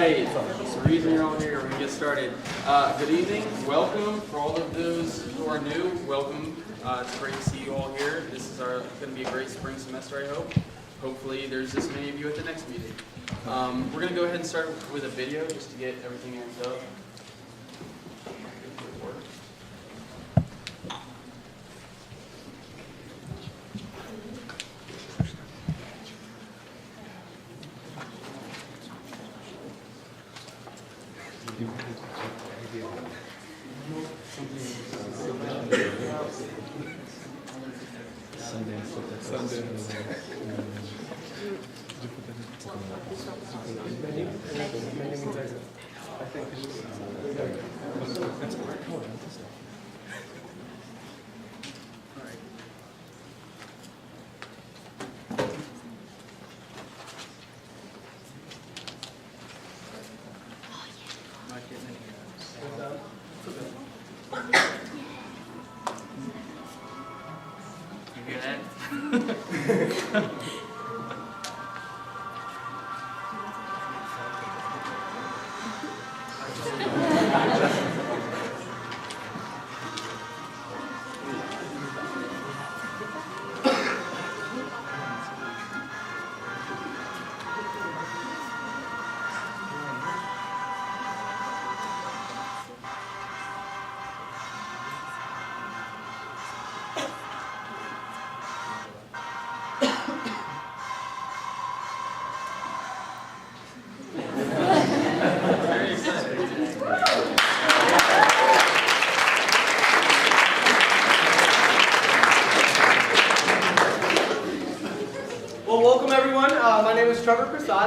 right, so the reason you're all here, we're going to get started. Good evening, welcome. For all of those who are new, welcome. It's great to see you all here. This is going to be a great spring semester, I hope. Hopefully there's this many of you at the next meeting. We're going to go ahead and start with a video just to get everything amped up. You good?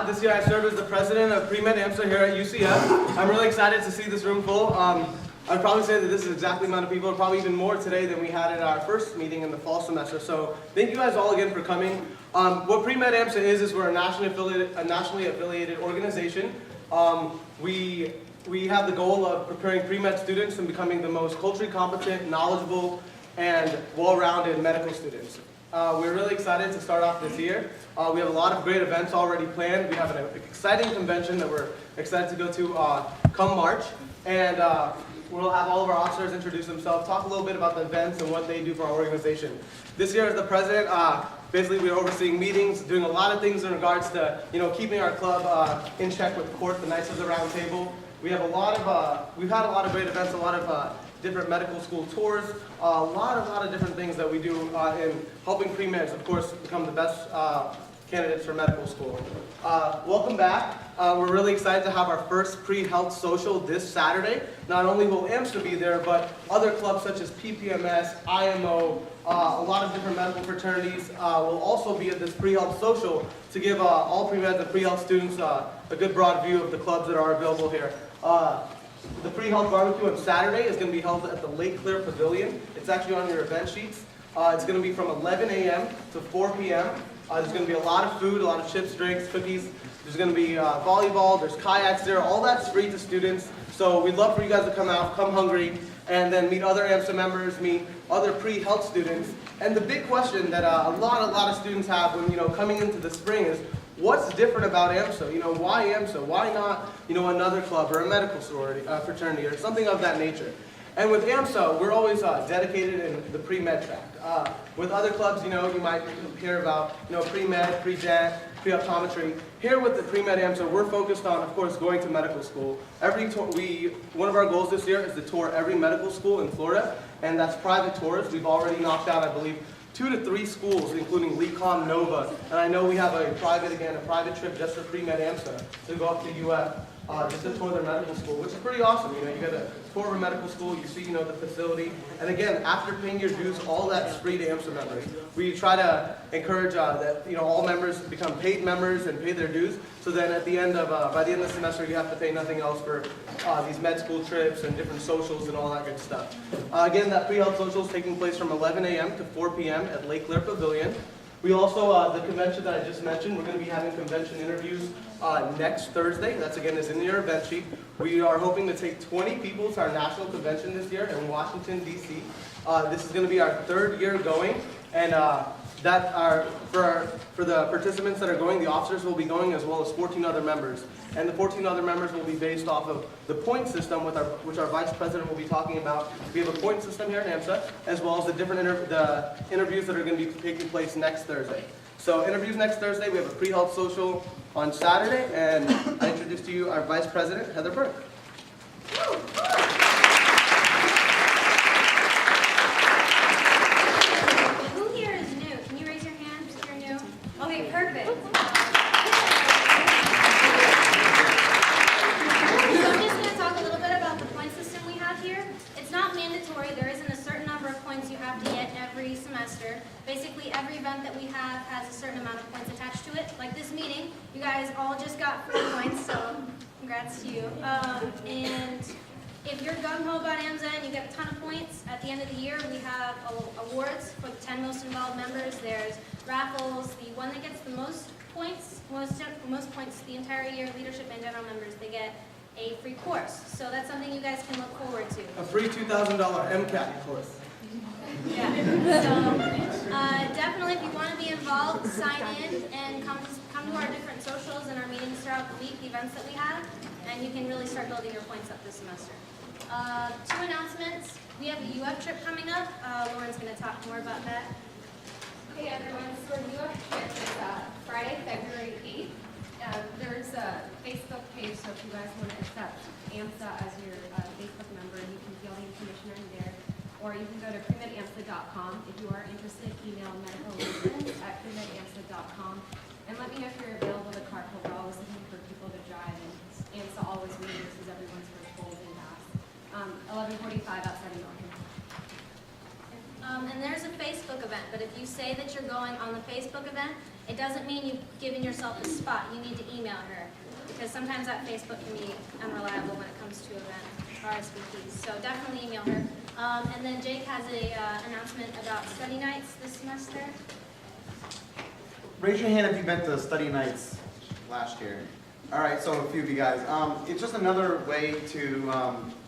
This year I serve as the president of Pre-Med AMSA here at UCF. I'm really excited to see this room full. I'd probably say that this is exactly the amount of people, probably even more today than we had at our first meeting in the fall semester. So thank you guys all again for coming. What Pre-Med AMSA is we're a nationally affiliated organization. We have the goal of preparing pre-med students and becoming the most culturally competent, knowledgeable, and well-rounded medical students. We're really excited to start off this year. We have a lot of great events already planned. We have an exciting convention that we're excited to go to come March. And we'll have all of our officers introduce themselves, talk a little bit about the events and what they do for our organization. This year as the president, basically we're overseeing meetings, doing a lot of things in regards to keeping our club in check with court, the Knights of the Round Table. We have we've had a lot of great events, a lot of different medical school tours, a lot of different things that we do in helping pre-meds, of course, become the best candidates for medical school. Welcome back. We're really excited to have our first pre-health social this Saturday. Not only will AMSA be there, but other clubs such as PPMS, IMO, a lot of different medical fraternities will also be at this pre-health social to give all pre-meds and pre-health students a good broad view of the clubs that are available here. The pre-health barbecue on Saturday is going to be held at the Lake Clear Pavilion. It's actually on your event sheets. It's going to be from 11 a.m. to 4 p.m. There's going to be a lot of food, a lot of chips, drinks, cookies. There's going to be volleyball, there's kayaks there. All that's free to students. So we'd love for you guys to come out, come hungry, and then meet other AMSA members, meet other pre-health students. And the big question that a lot of students have when coming into the spring is, what's different about AMSA? Why AMSA? Why not, another club or a medical sorority, fraternity or something of that nature? And with AMSA, we're always dedicated in the pre-med track. With other clubs, you might hear about, pre-med, pre-gen, pre-optometry. Here with the pre-med AMSA, we're focused on, of course, going to medical school. One of our goals this year is to tour every medical school in Florida, and that's private tours. We've already knocked out, I believe, 2 to 3 schools, including LECOM, NOVA, and I know we have a private trip just for pre-med AMSA to go up to UF just to tour their medical school, which is pretty awesome. You get a tour of a medical school, you see, the facility, and again, after paying your dues, all that's free to AMSA members. We try to encourage that all members become paid members and pay their dues. So then at the end of by the end of the semester, you have to pay nothing else for these med school trips and different socials and all that good stuff. Again, that pre-health social is taking place from 11 a.m. to 4 p.m. at Lake Clear Pavilion. We also, the convention that I just mentioned, we're going to be having convention interviews next Thursday. That's again is in your event sheet. We are hoping to take 20 people to our national convention this year in Washington, D.C. This is going to be our 3rd year going, and that are for the participants that are going. The officers will be going as well as 14 other members. And the 14 other members will be based off of the point system, which our vice president will be talking about. We have a point system here at AMSA, as well as the different interviews that are going to be taking place next Thursday. So interviews next Thursday. We have a pre-health social on Saturday, and I introduce to you our vice president, Heather Burke. Who here is new? Can you raise your hand if you're new? Okay, perfect. So I'm just going to talk a little bit about the point system we have here. It's not mandatory. There isn't a certain number of points you have to get every semester. Basically, every event that we have has a certain amount of points attached to it. Like this meeting, you guys all just got 4 points, so congrats to you. And if you're gung-ho about AMSA and you get a ton of points, at the end of the year we have awards for the 10 most involved members. There's raffles. The one that gets the most points the entire year, leadership and general members, they get a free course. So that's something you guys can look forward to. A free $2,000 MCAT course. Yeah. So definitely, if you want to be involved, sign in and come to our different socials and our meetings throughout the week, the events that we have, and you can really start building your points up this semester. 2 announcements. We have a UF trip coming up. Lauren's going to talk more about that. Hey everyone, so our UF trip is Friday, February 8th. There's a Facebook page, so if you guys want to accept AMSA as your Facebook member, you can see all the information on there. Or you can go to premedamsa.com. If you are interested, email medicalrelations@premedamsa.com. And let me know if you're available to carpool. We're always looking for people to drive, and AMSA always reimburses everyone's first golden pass. 11:45 outside of Northern. And there's a Facebook event, but if you say that you're going on the Facebook event, it doesn't mean you've given yourself a spot. You need to email her, because sometimes that Facebook can be unreliable when it comes to event RSVPs. So definitely email her. And then Jake has a announcement about study nights this semester. Raise your hand if you've been to study nights last year. All right, so a few of you guys. It's just another way to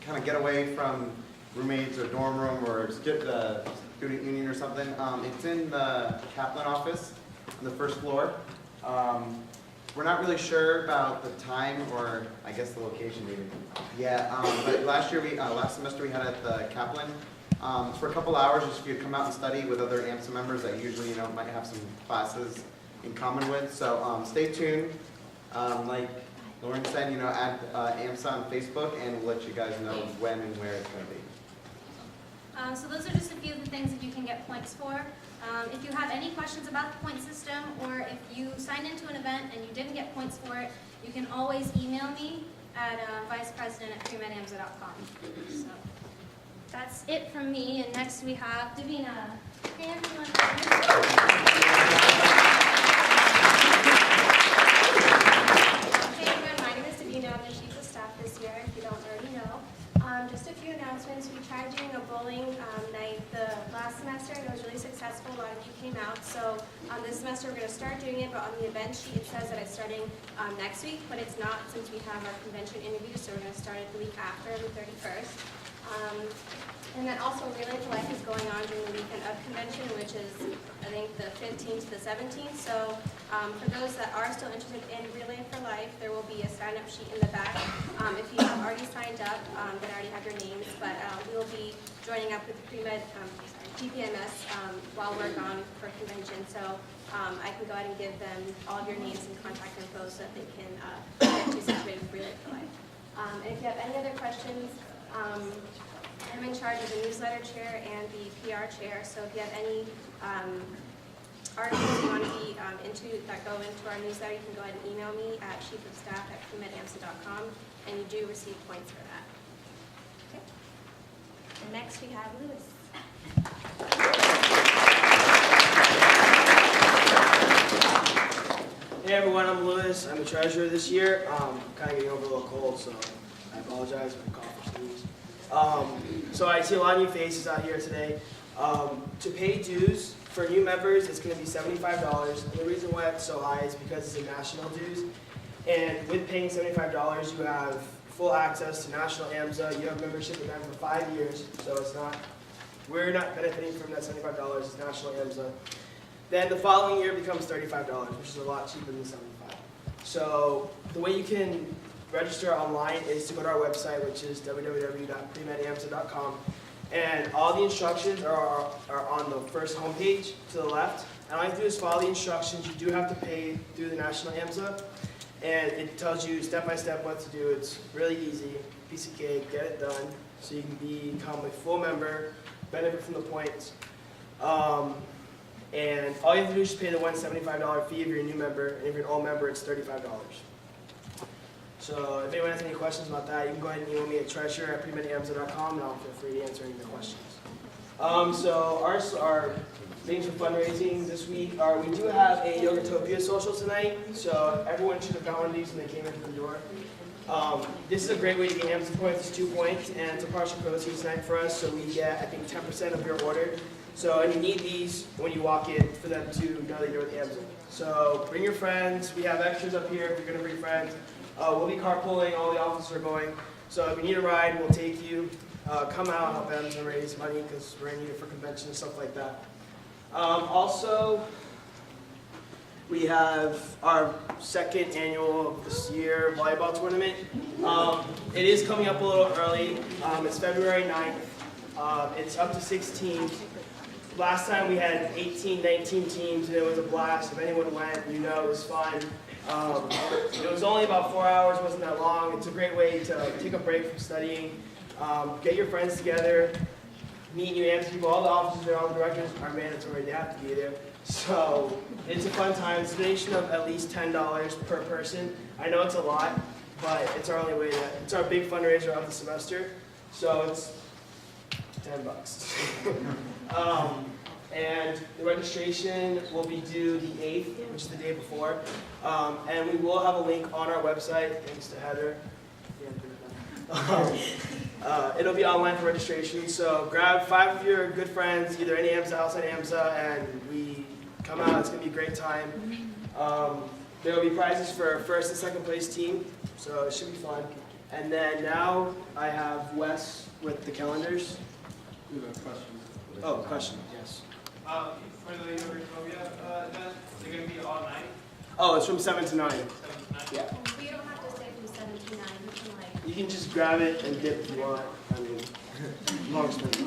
kind of get away from roommates or dorm room or student union or something. It's in the Kaplan office on the first floor. We're not really sure about the time or I guess the location even. Yeah, but last semester we had it at the Kaplan for a couple hours just for you to come out and study with other AMSA members that usually might have some classes in common with. So stay tuned. Like Lauren said, add AMSA on Facebook and we'll let you guys know when and where it's going to be. So those are just a few of the things that you can get points for. If you have any questions about the point system, or if you signed into an event and you didn't get points for it, you can always email me at vicepresident@premedamsa.com. So that's it from me, and next we have Davina. Hey everyone. Hey everyone, my name is Davina. I'm the chief of staff this year, if you don't already know. Just a few announcements. We tried doing a bowling night the last semester and it was really successful. A lot of you came out. So this semester we're going to start doing it, but on the event sheet it says that it's starting next week, but it's not since we have our convention interview, so we're going to start it the week after, the 31st. And then also Relay for Life is going on during the weekend of convention, which is I think the 15th to the 17th. So for those that are still interested in Relay for Life, there will be a sign-up sheet in the back. If you have already signed up, then I already have your names, but we will be joining up with Pre-Med, PPMS while we're gone for convention. So I can go ahead and give them all of your names and contact info so that they can get you situated with Relay for Life. And if you have any other questions, I'm in charge of the newsletter chair and the PR chair, so if you have any articles you want to be that go into our newsletter, you can go ahead and email me at chiefofstaff@premedamsa.com, and you do receive points for that. Okay. And next we have Lewis. Hey everyone, I'm Lewis. I'm the treasurer this year. Kind of getting over a little cold, so I apologize if I cough or sneeze. So I see a lot of new faces out here today. To pay dues for new members, it's going to be $75. And the reason why it's so high is because it's a national dues. And with paying $75, you have full access to National AMSA. You have membership with them for 5 years, so we're not benefiting from that $75. It's National AMSA. Then the following year becomes $35, which is a lot cheaper than $75. So the way you can register online is to go to our website, which is www.premedamsa.com. And all the instructions are on the first homepage to the left. And all you have to do is follow the instructions. You do have to pay through the National AMSA. And it tells you step by step what to do. It's really easy, piece of cake, get it done. So you can become a full member, benefit from the points. And all you have to do is just pay the $175 fee if you're a new member. And if you're an old member, it's $35. So if anyone has any questions about that, you can go ahead and email me at treasurer@premedamsa.com and I'll feel free to answer any of the questions. So our things for fundraising this week are we do have a Yogatopia social tonight. So everyone should have got one of these when they came in the door. This is a great way to gain AMSA points. It's 2 points and it's a partial proceeds night for us. So we get, I think, 10% of your order. So, and you need these when you walk in for them to know that you're with AMSA. So bring your friends. We have extras up here if you're going to bring friends. We'll be carpooling. All the offices are going. So if you need a ride, we'll take you. Come out, help AMSA raise money because we're in need for conventions and stuff like that. Also, we have our second annual of this year volleyball tournament. It is coming up a little early. It's February 9th. It's up to 6 teams. Last time we had 18, 19 teams, and it was a blast. If anyone went, you know it was fun. It was only about 4 hours, wasn't that long. It's a great way to take a break from studying, get your friends together, meet new AMSA people. All the officers and all the directors are mandatory. They have to be there. So it's a fun time. It's a donation of at least $10 per person. I know it's a lot, but it's our only way to, it's our big fundraiser of the semester. So it's $10. And the registration will be due the 8th, which is the day before. And we will have a link on our website, thanks to Heather. It'll be online for registration, so grab 5 of your good friends, either in AMSA, outside AMSA, and we come out. It's going to be a great time. There will be prizes for first and second place team, so it should be fun. And then now I have Wes with the calendars. We have a question. Oh, question, yes. For the Yogatopia event, is it going to be all night? Oh, it's from 7 to 9. 7 to 9? Yeah. So you don't have to stay from 7 to 9, you can like... You can just grab it and dip if you want. I mean, long expensive.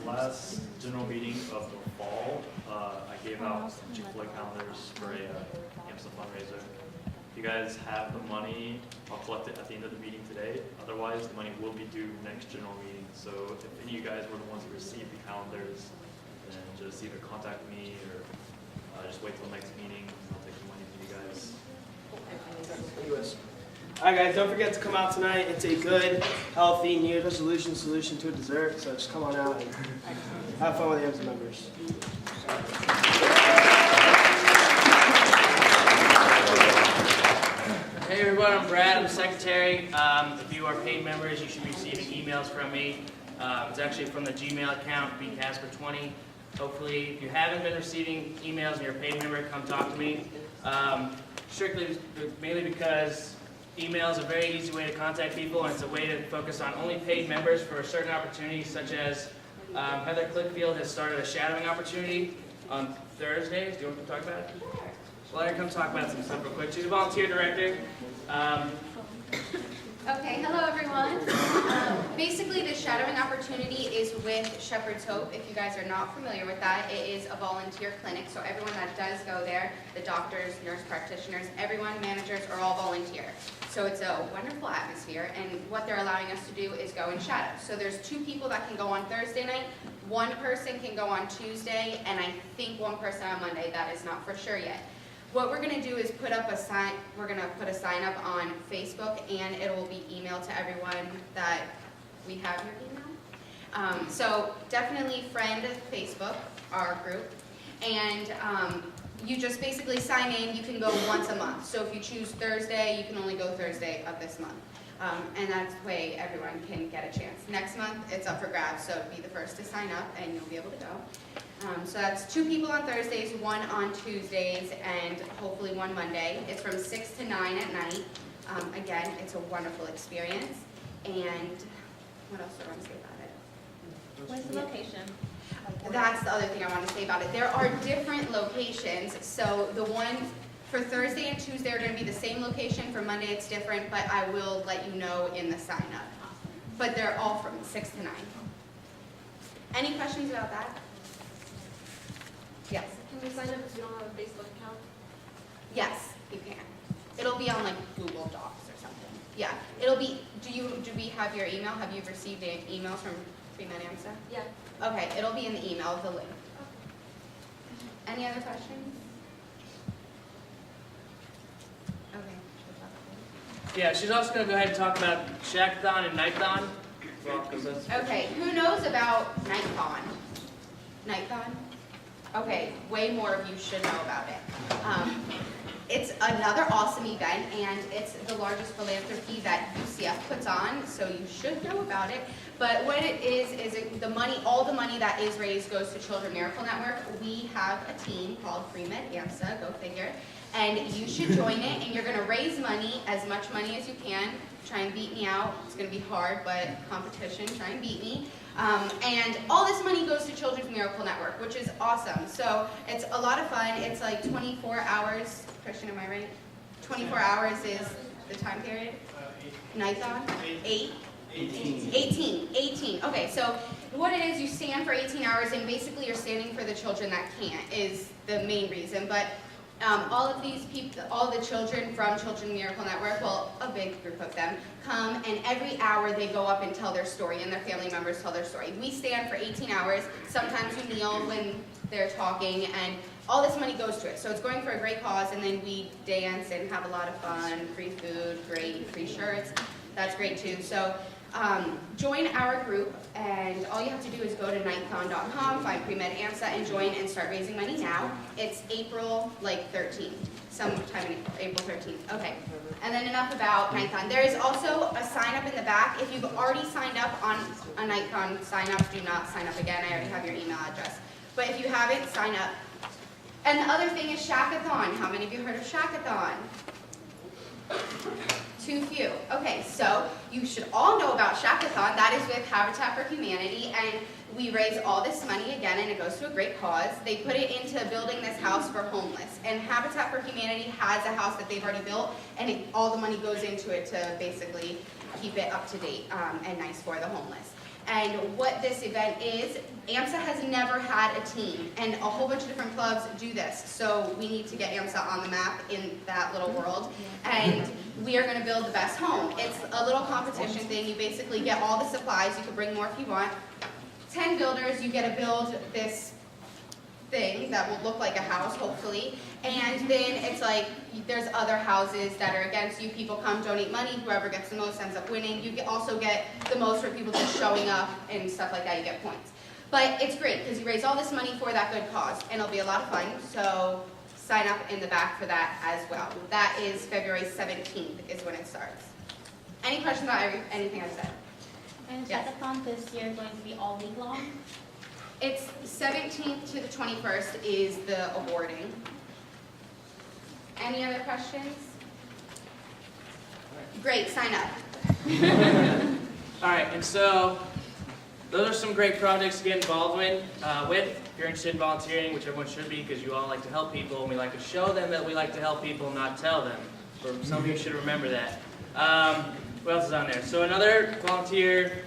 Last general meeting of the fall, I gave out some Chick-fil-A calendars for a AMSA fundraiser. If you guys have the money, I'll collect it at the end of the meeting today. Otherwise, the money will be due next general meeting. So if any of you guys were the ones who received the calendars, then just either contact me or just wait till next meeting. I'll take the money from you guys. Anyways. Alright guys, don't forget to come out tonight. It's a good, healthy, New Year's resolution solution to a dessert. So just come on out and have fun with the AMSA members. Hey everyone, I'm Brad. I'm the secretary. If you are paid members, you should be receiving emails from me. It's actually from the Gmail account, bcasper20. Hopefully, if you haven't been receiving emails and you're a paid member, come talk to me. Mainly because email is a very easy way to contact people, and it's a way to focus on only paid members for certain opportunities, such as Heather Clickfield has started a shadowing opportunity on Thursdays. Do you want to talk about it? Let her come talk about some stuff real quick. She's a volunteer director. Okay, hello everyone. Basically, the shadowing opportunity is with Shepherd's Hope. If you guys are not familiar with that, it is a volunteer clinic. So everyone that does go there, the doctors, nurse practitioners, everyone, managers, are all volunteer. So it's a wonderful atmosphere, and what they're allowing us to do is go and shadow. So there's 2 people that can go on Thursday night, 1 person can go on Tuesday, and I think 1 person on Monday. That is not for sure yet. What we're going to do is put up a sign. We're going to put a sign up on Facebook, and it will be emailed to everyone that we have your email. So definitely friend Facebook, our group, and you just basically sign in. You can go once a month. So if you choose Thursday, you can only go Thursday of this month, and that's the way everyone can get a chance. Next month, it's up for grabs. So be the first to sign up, and you'll be able to go. So that's 2 people on Thursdays, 1 on Tuesdays, and hopefully 1 Monday. It's from 6 to 9 at night. Again, it's a wonderful experience. And what else do I want to say about it? Where's the location? That's the other thing I want to say about it. There are different locations, so the one for Thursday and Tuesday are going to be the same location. For Monday it's different, but I will let you know in the sign up. But they're all from 6 to 9. Any questions about that? Yes. Can we sign up if you don't have a Facebook account? Yes, you can. It'll be on like Google Docs or something. Yeah, it'll be, do we have your email? Have you received emails from Pre-Med AMSA? Yeah. Okay, it'll be in the email, the link. Any other questions? Okay. Yeah, she's also going to go ahead and talk about Shackathon and Nightathon. Well, 'cause that's- Okay, who knows about Nightathon? Nightathon? Okay, way more of you should know about it. It's another awesome event, and it's the largest philanthropy that UCF puts on, so you should know about it. But what it is the money, all the money that is raised goes to Children Miracle Network. We have a team called Pre-Med AMSA, go figure, and you should join it, and you're going to raise money, as much money as you can. Try and beat me out. It's going to be hard, but competition, try and beat me. And all this money goes to Children's Miracle Network, which is awesome. So it's a lot of fun. It's like 24 hours. Christian, am I right? 24 hours is the time period? Nightathon? 8? 18. Okay, so what it is, you stand for 18 hours, and basically you're standing for the children that can't, is the main reason. But all of these people, all the children from Children's Miracle Network, well, a big group of them, come, and every hour they go up and tell their story, and their family members tell their story. We stand for 18 hours. Sometimes we kneel when they're talking, and all this money goes to it. So it's going for a great cause, and then we dance and have a lot of fun, free food, great, free shirts. That's great too. So join our group, and all you have to do is go to nightathon.com, find Pre-Med AMSA, and join and start raising money now. It's April 13th, sometime in April 13th. Okay, and then enough about Nightathon. There is also a sign up in the back. If you've already signed up on a Nightathon sign up, do not sign up again. I already have your email address. But if you haven't, sign up. And the other thing is Shackathon. How many of you heard of Shackathon? Too few. Okay, so you should all know about Shackathon. That is with Habitat for Humanity, and we raise all this money again, and it goes to a great cause. They put it into building this house for homeless, and Habitat for Humanity has a house that they've already built, and all the money goes into it to basically keep it up to date and nice for the homeless. And what this event is, AMSA has never had a team, and a whole bunch of different clubs do this. So we need to get AMSA on the map in that little world, and we are going to build the best home. It's a little competition thing. You basically get all the supplies. You can bring more if you want. 10 builders, you get to build this thing that will look like a house, hopefully. And then it's like, there's other houses that are against you. People come, donate money. Whoever gets the most ends up winning. You also get the most for people just showing up and stuff like that. You get points. But it's great because you raise all this money for that good cause, and it'll be a lot of fun. So sign up in the back for that as well. That is February 17th is when it starts. Any questions about anything I've said? And Yes. Shackathon this year is going to be all week long? It's 17th to the 21st is the awarding. Any other questions? Great, sign up. All right, and so those are some great projects to get involved with. If you're interested in volunteering, which everyone should be, because you all like to help people, and we like to show them that we like to help people, not tell them. For some of you should remember that. What else is on there? So another volunteer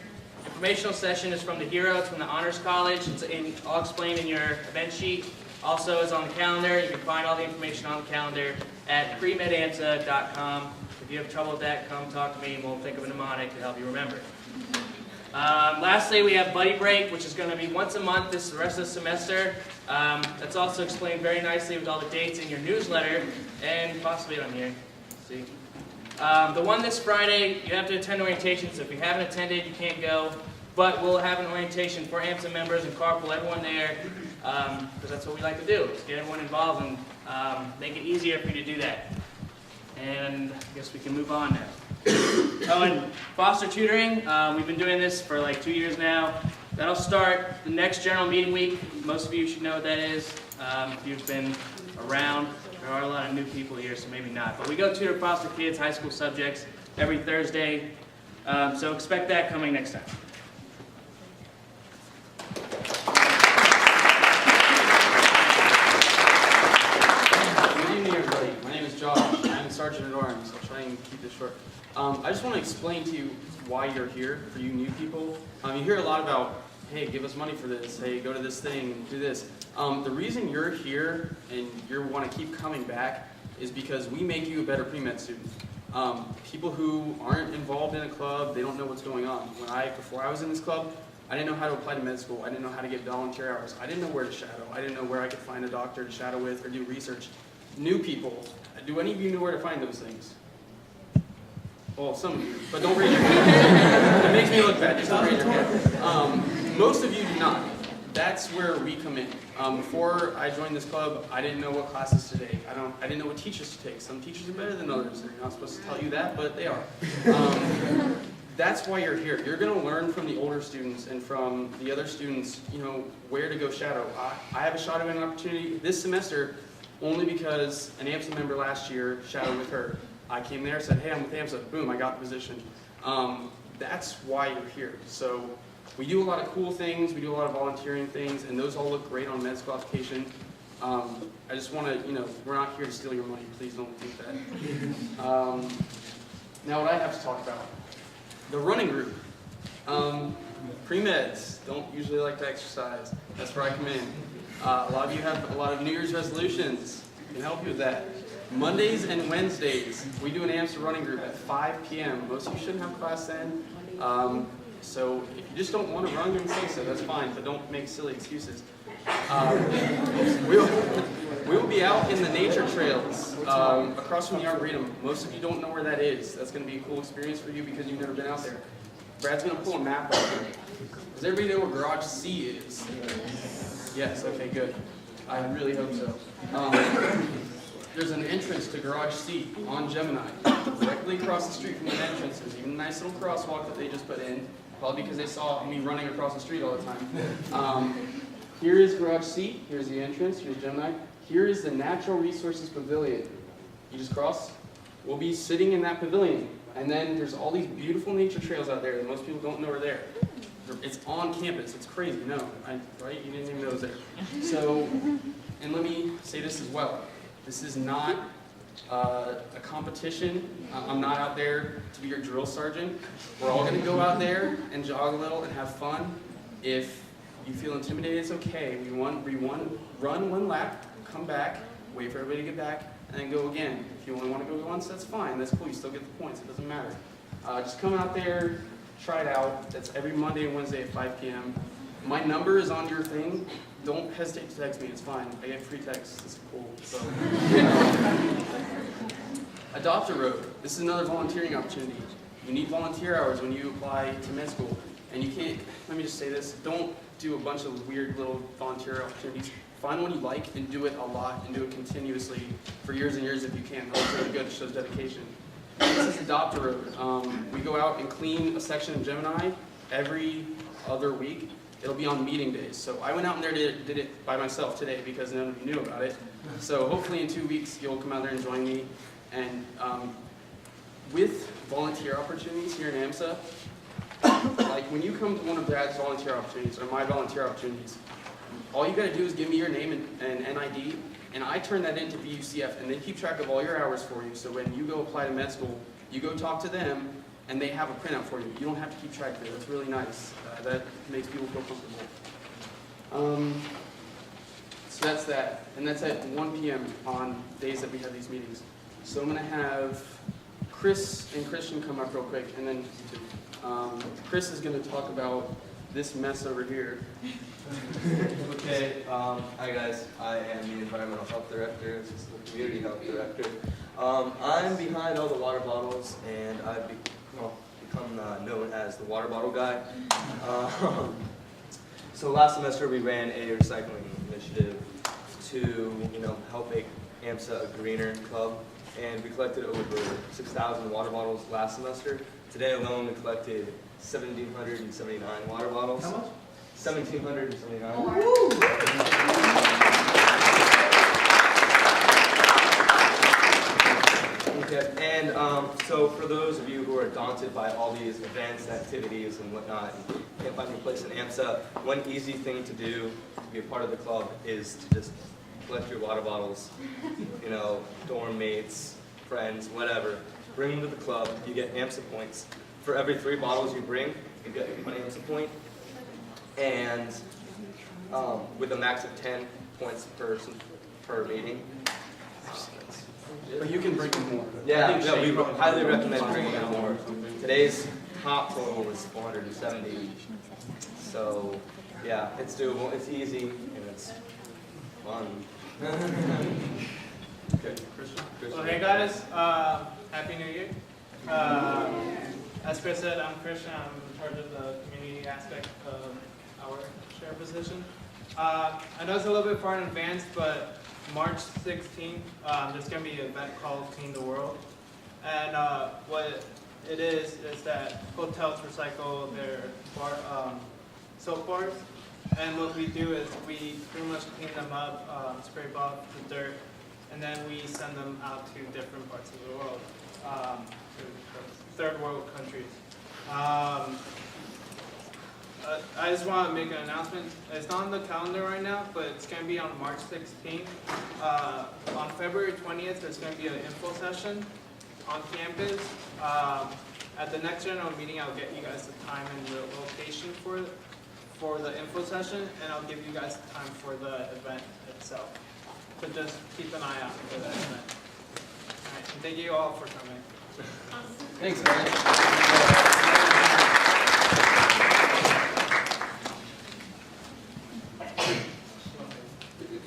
informational session is from the Hero. It's from the Honors College. It's all explained in your event sheet. Also is on the calendar. You can find all the information on the calendar at premedamsa.com. If you have trouble with that, come talk to me, and we'll think of a mnemonic to help you remember. Lastly, we have Buddy Break, which is going to be once a month the rest of the semester. That's also explained very nicely with all the dates in your newsletter, and possibly on here. Let's see. The one this Friday, you have to attend orientation, so if you haven't attended, you can't go. But we'll have an orientation for AMSA members and carpool, everyone there, because that's what we like to do, is get everyone involved and make it easier for you to do that. And I guess we can move on now. Oh, and foster tutoring, we've been doing this for like 2 years now. That'll start the next general meeting week. Most of you should know what that is. If you've been around, there are a lot of new people here, so maybe not. But we go tutor foster kids, high school subjects, every Thursday. So expect that coming next time. Sergeant at Arms. I'll try and keep this short. I just want to explain to you why you're here, for you new people. You hear a lot about, hey, give us money for this, hey, go to this thing, do this. The reason you're here and you want to keep coming back is because we make you a better pre-med student. People who aren't involved in a club, they don't know what's going on. Before I was in this club, I didn't know how to apply to med school. I didn't know how to get volunteer hours. I didn't know where to shadow. I didn't know where I could find a doctor to shadow with or do research. New people, do any of you know where to find those things? Well, some of you, but don't raise your hand. It makes me look bad, just don't raise your hand. Most of you do not. That's where we come in. Before I joined this club, I didn't know what classes to take. I didn't know what teachers to take. Some teachers are better than others. They're not supposed to tell you that, but they are. That's why you're here. You're going to learn from the older students and from the other students, where to go shadow. I have a shadowing opportunity this semester only because an AMSA member last year shadowed with her. I came there, said, hey, I'm with AMSA. Boom, I got the position. That's why you're here. So we do a lot of cool things. We do a lot of volunteering things, and those all look great on med school application. I just want to, we're not here to steal your money. Please don't think that. Now what I have to talk about. The running group. Pre-meds don't usually like to exercise. That's where I come in. A lot of you have a lot of New Year's resolutions. I can help you with that. Mondays and Wednesdays, we do an AMSA running group at 5 p.m. Most of you shouldn't have class then. So if you just don't want to run and say so, that's fine, but don't make silly excuses. We will be out in the nature trails across from the Arboretum. Most of you don't know where that is. That's going to be a cool experience for you because you've never been out there. Brad's going to pull a map up here. Does everybody know where Garage C is? Yes, okay, good. I really hope so. There's an entrance to Garage C on Gemini, directly across the street from the entrance. There's even a nice little crosswalk that they just put in, probably because they saw me running across the street all the time. Here is Garage C, here's the entrance, here's Gemini. Here is the Natural Resources Pavilion. You just cross, we'll be sitting in that pavilion. And then there's all these beautiful nature trails out there that most people don't know are there. It's on campus, it's crazy, no, right? You didn't even know it was there. So, and let me say this as well. This is not a competition. I'm not out there to be your drill sergeant. We're all going to go out there and jog a little and have fun. If you feel intimidated, it's okay. We run one lap, come back, wait for everybody to get back, and then go again. If you only want to go once, that's fine. That's cool. You still get the points. It doesn't matter. Just come out there, try it out. That's every Monday and Wednesday at 5 p.m. My number is on your thing. Don't hesitate to text me. It's fine. I get free texts. It's cool. So, Adopt a Road. This is another volunteering opportunity. You need volunteer hours when you apply to med school. And you can't, let me just say this, don't do a bunch of weird little volunteer opportunities. Find one you like and do it a lot and do it continuously for years and years if you can. That's really good. It shows dedication. This is Adopt a Road. We go out and clean a section of Gemini every other week. It'll be on meeting days. So I went out and there did it by myself today because none of you knew about it. So hopefully in 2 weeks you'll come out there and join me. And with volunteer opportunities here in AMSA, like when you come to one of Brad's volunteer opportunities or my volunteer opportunities, all you got to do is give me your name and NID, and I turn that into BUCF, and they keep track of all your hours for you. So when you go apply to med school, you go talk to them, and they have a printout for you. You don't have to keep track of it. That's really nice. That makes people feel comfortable. So that's that. And that's at 1 p.m. on days that we have these meetings. So I'm going to have Chris and Christian come up real quick, and then Chris is going to talk about this mess over here. Okay, hi guys, I am the Environmental Health Director, this is the Community Health Director. I'm behind all the water bottles, and I've become known as the water bottle guy. So last semester we ran a recycling initiative to help make AMSA a greener club, and we collected over 6,000 water bottles last semester. Today alone we collected 1,779 water bottles. How much? 1,779. Okay, and so for those of you who are daunted by all these events, activities, and whatnot, and can't find your place in AMSA, one easy thing to do to be a part of the club is to just collect your water bottles, dorm mates, friends, whatever. Bring them to the club. You get AMSA points. For every 3 bottles you bring, you get 1 AMSA point. And with a max of 10 points per meeting. But you can bring in more. Yeah, we highly recommend bringing in more. Today's top total was 470. So, yeah, it's doable, it's easy, and it's fun. Okay, Christian? Well, hey guys, Happy New Year. As Chris said, I'm Christian. I'm in charge of the community aspect of our share position. I know it's a little bit far in advance, but March 16th, there's going to be an event called Clean the World. And what it is that hotels recycle their soap bars. And what we do is we pretty much clean them up, scrape off the dirt, and then we send them out to different parts of the world, to third world countries. I just want to make an announcement. It's not on the calendar right now, but it's going to be on March 16th. On February 20th, there's going to be an info session on campus. At the next general meeting, I'll get you guys the time and the location for the info session, and I'll give you guys the time for the event itself. So just keep an eye out for that event. All right, and thank you all for coming. Thanks, man.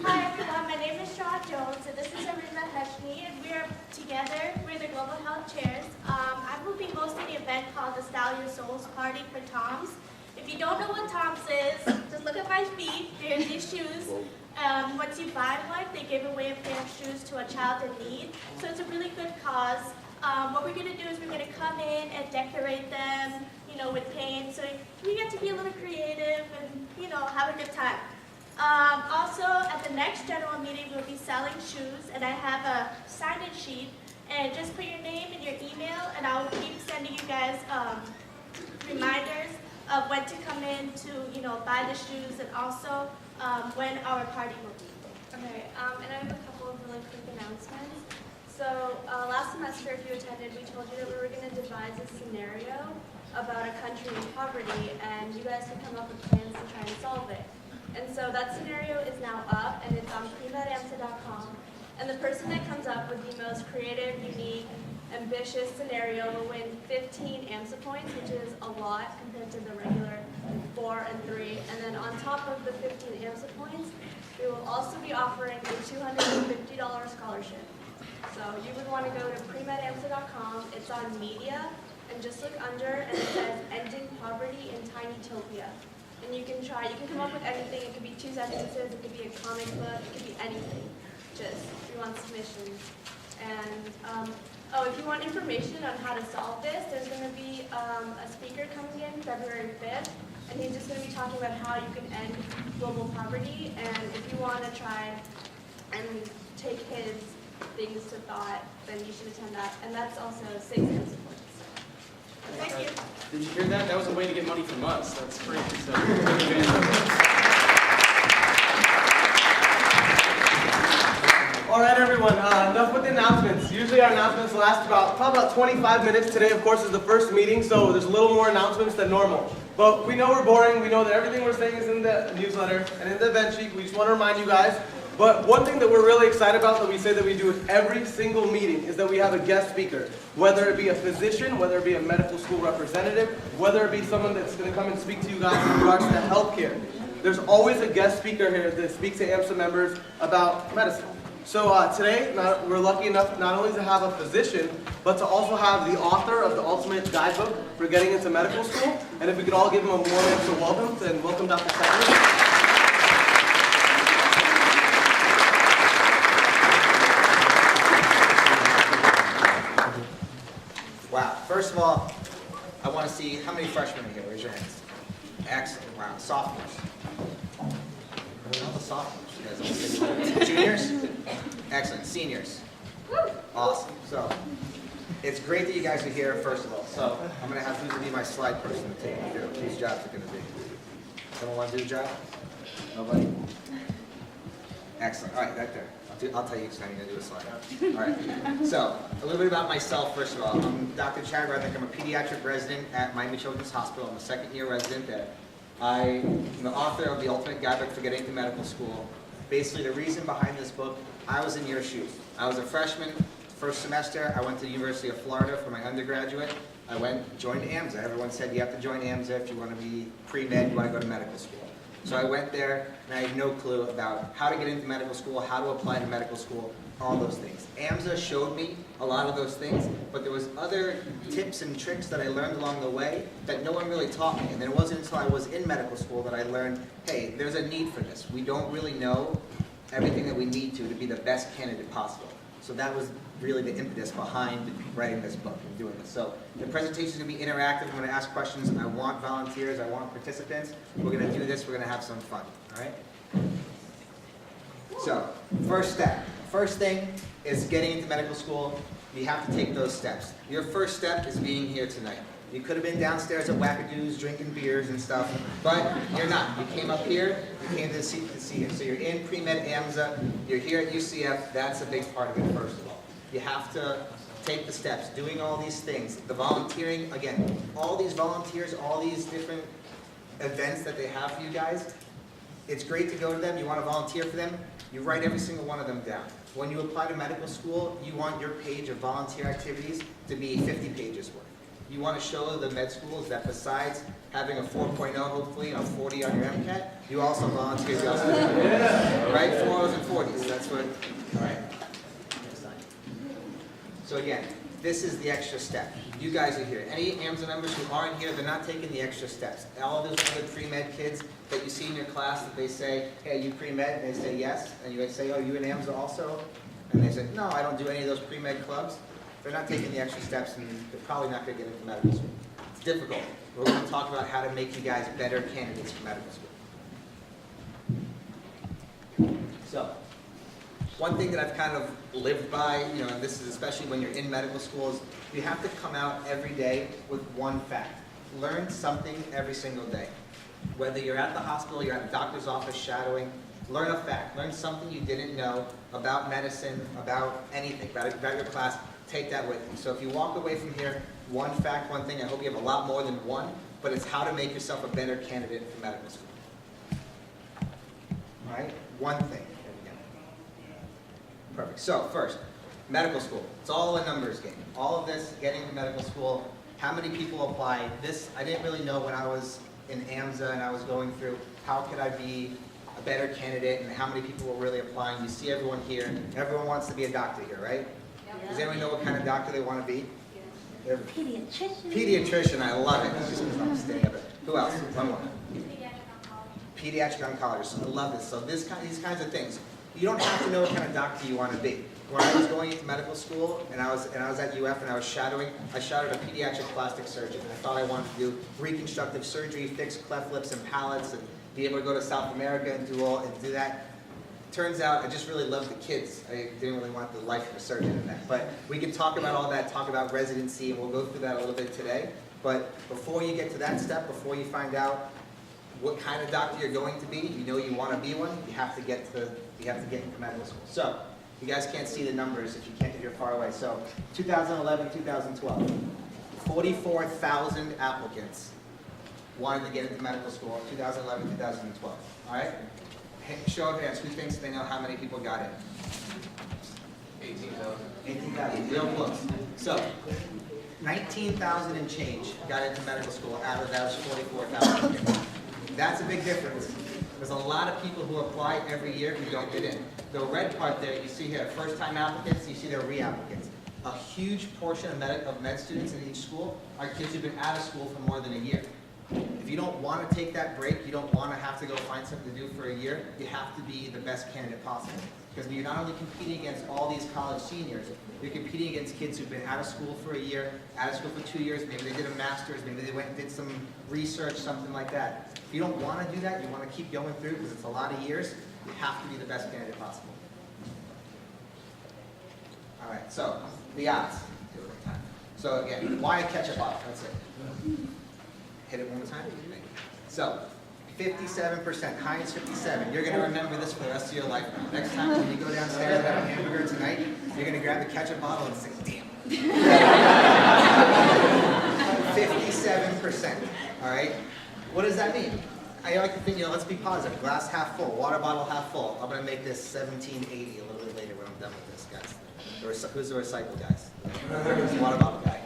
Hi everyone, my name is Shaw Jones, and this is Arima Heshmi, and we are together. We're the Global Health Chairs. I will be hosting an event called the Style Your Souls Party for Toms. If you don't know what Toms is, just look at my feet. Here's these shoes. Once you buy one, they give away a pair of shoes to a child in need. So it's a really good cause. What we're going to do is we're going to come in and decorate them, with paint. So we get to be a little creative and, have a good time. Also, at the next general meeting, we'll be selling shoes, and I have a sign-in sheet. And just put your name and your email, and I'll keep sending you guys reminders of when to come in to, buy the shoes, and also when our party will be. Okay, and I have a couple of really quick announcements. So last semester, if you attended, we told you that we were going to devise a scenario about a country in poverty, and you guys can come up with plans to try and solve it. And so that scenario is now up, and it's on pre-medamsa.com. And the person that comes up with the most creative, unique, ambitious scenario will win 15 AMSA points, which is a lot compared to the regular 4 and 3. And then on top of the 15 AMSA points, we will also be offering a $250 scholarship. So you would want to go to premedamsa.com. It's on media, and just look under, and it says Ending Poverty in Tinytopia. And you can come up with anything. It could be 2 sentences, it could be a comic book, it could be anything. We want submissions. And if you want information on how to solve this, there's going to be a speaker coming in February 5th, and he's just going to be talking about how you can end global poverty. And if you want to try and take his things to thought, then you should attend that. And that's also 6 AMSA points. Thank you. Did you hear that? That was a way to get money from us. That's great. So, take advantage of it. All right, everyone, enough with the announcements. Usually our announcements last probably about 25 minutes. Today, of course, is the first meeting, so there's a little more announcements than normal. But we know we're boring. We know that everything we're saying is in the newsletter and in the event sheet. We just want to remind you guys. But one thing that we're really excited about that we say that we do at every single meeting is that we have a guest speaker. Whether it be a physician, whether it be a medical school representative, whether it be someone that's going to come and speak to you guys in regards to healthcare. There's always a guest speaker here that speaks to AMSA members about medicine. So today, we're lucky enough not only to have a physician, but to also have the author of the Ultimate Guidebook for Getting into Medical School. And if we could all give him a warm AMSA welcome, then welcome Dr. Stephanie. Wow. First of all, I want to see how many freshmen are here. Raise your hands. Excellent. Wow. Sophomores. All the sophomores. You guys all juniors? Excellent. Seniors. Awesome. So, it's great that you guys are here, first of all. So, I'm going to have who's going to be my slide person to take me through. Whose jobs are going to be? Someone want to do the job? Nobody? Excellent. All right, back there. I'll tell you next time you're gonna do a slide. All right. So a little bit about myself. First of all, I'm Dr. Chad Rednick. I'm a pediatric resident at Miami Children's Hospital. I'm a second-year resident there. I'm the author of the Ultimate Guidebook for Getting to Medical School. Basically, the reason behind this book, I was in your shoes. I was a freshman, first semester. I went to the University of Florida for my undergraduate. I joined AMSA. Everyone said you have to join AMSA if you want to be pre-med, you want to go to medical school. So I went there, and I had no clue about how to get into medical school, how to apply to medical school, all those things. AMSA showed me a lot of those things, but there was other tips and tricks that I learned along the way that no one really taught me. And then it wasn't until I was in medical school that I learned, hey, there's a need for this. We don't really know everything that we need to be the best candidate possible. So that was really the impetus behind writing this book and doing this. So the presentation is going to be interactive. I'm going to ask questions. I want volunteers. I want participants. We're going to do this. We're going to have some fun. All right? So first step. First thing is getting into medical school. You have to take those steps. Your first step is being here tonight. You could have been downstairs at Wackadoos drinking beers and stuff, but you're not. You came up here, you came to see it. So you're in pre-med AMSA, you're here at UCF, that's a big part of it, first of all. You have to take the steps, doing all these things. The volunteering, again, all these volunteers, all these different events that they have for you guys, it's great to go to them, you want to volunteer for them, you write every single one of them down. When you apply to medical school, you want your page of volunteer activities to be 50 pages worth. You want to show the med schools that besides having a 4.0, hopefully, and a 40 on your MCAT, you also volunteer justice. Yeah. Right? 4.0s and 40s. That's what. All right. Next time. So again, this is the extra step. You guys are here. Any AMSA members who aren't here, they're not taking the extra steps. All of those other pre-med kids that you see in your class that they say, hey, you pre-med? And they say yes. And you say, oh, you in AMSA also? And they say, no, I don't do any of those pre-med clubs. They're not taking the extra steps, and they're probably not going to get into medical school. It's difficult. We're going to talk about how to make you guys better candidates for medical school. So, one thing that I've kind of lived by, and this is especially when you're in medical school, is you have to come out every day with one fact. Learn something every single day. Whether you're at the hospital, you're at a doctor's office shadowing, learn a fact. Learn something you didn't know about medicine, about anything, about your class. Take that with you. So if you walk away from here, one fact, one thing, I hope you have a lot more than one, but it's how to make yourself a better candidate for medical school. All right? One thing. There we go. Perfect. So first, medical school. It's all a numbers game. All of this, getting to medical school, how many people apply. This, I didn't really know when I was in AMSA and I was going through how could I be a better candidate and how many people were really applying. You see everyone here. Everyone wants to be a doctor here, right? Does anyone know what kind of doctor they want to be? Yeah. Pediatrician. Pediatrician, I love it. It's just because I'm standing up. Who else? One more. Pediatric oncologist. I love this. So these kinds of things. You don't have to know what kind of doctor you want to be. When I was going into medical school and I was at UF and I was shadowing, I shadowed a pediatric plastic surgeon. I thought I wanted to do reconstructive surgery, fix cleft lips and palates, and be able to go to South America and do that. Turns out I just really loved the kids. I didn't really want the life of a surgeon in that. But we can talk about all that, talk about residency, and we'll go through that a little bit today. But before you get to that step, before you find out what kind of doctor you're going to be, you know you want to be one, you have to get into medical school. So you guys can't see the numbers if you're far away. So 2011, 2012, 44,000 applicants wanted to get into medical school, 2011, 2012. All right? Show of hands, who thinks they know how many people got in? 18,000. 18,000, real close. So, 19,000 and change got into medical school out of those 44,000. That's a big difference. There's a lot of people who apply every year who don't get in. The red part there, you see here, first-time applicants, you see they're re-applicants. A huge portion of med students in each school are kids who've been out of school for more than a year. If you don't want to take that break, you don't want to have to go find something to do for a year, you have to be the best candidate possible. Because you're not only competing against all these college seniors, you're competing against kids who've been out of school for a year, out of school for 2 years, maybe they did a master's, maybe they went and did some research, something like that. If you don't want to do that, you want to keep going through because it's a lot of years, you have to be the best candidate possible. All right, so the odds. So again, why a ketchup bottle? That's it. Hit it one more time. So, 57%, high is 57. You're gonna remember this for the rest of your life. Next time when you go downstairs and have a hamburger tonight, you're gonna grab the ketchup bottle and say, damn. 57%, all right? What does that mean? I like to think, let's be positive. Glass half full, water bottle half full. I'm gonna make this 1780 a little bit later when I'm done with this, guys. Who's the recycle guys? Who's the water bottle guy?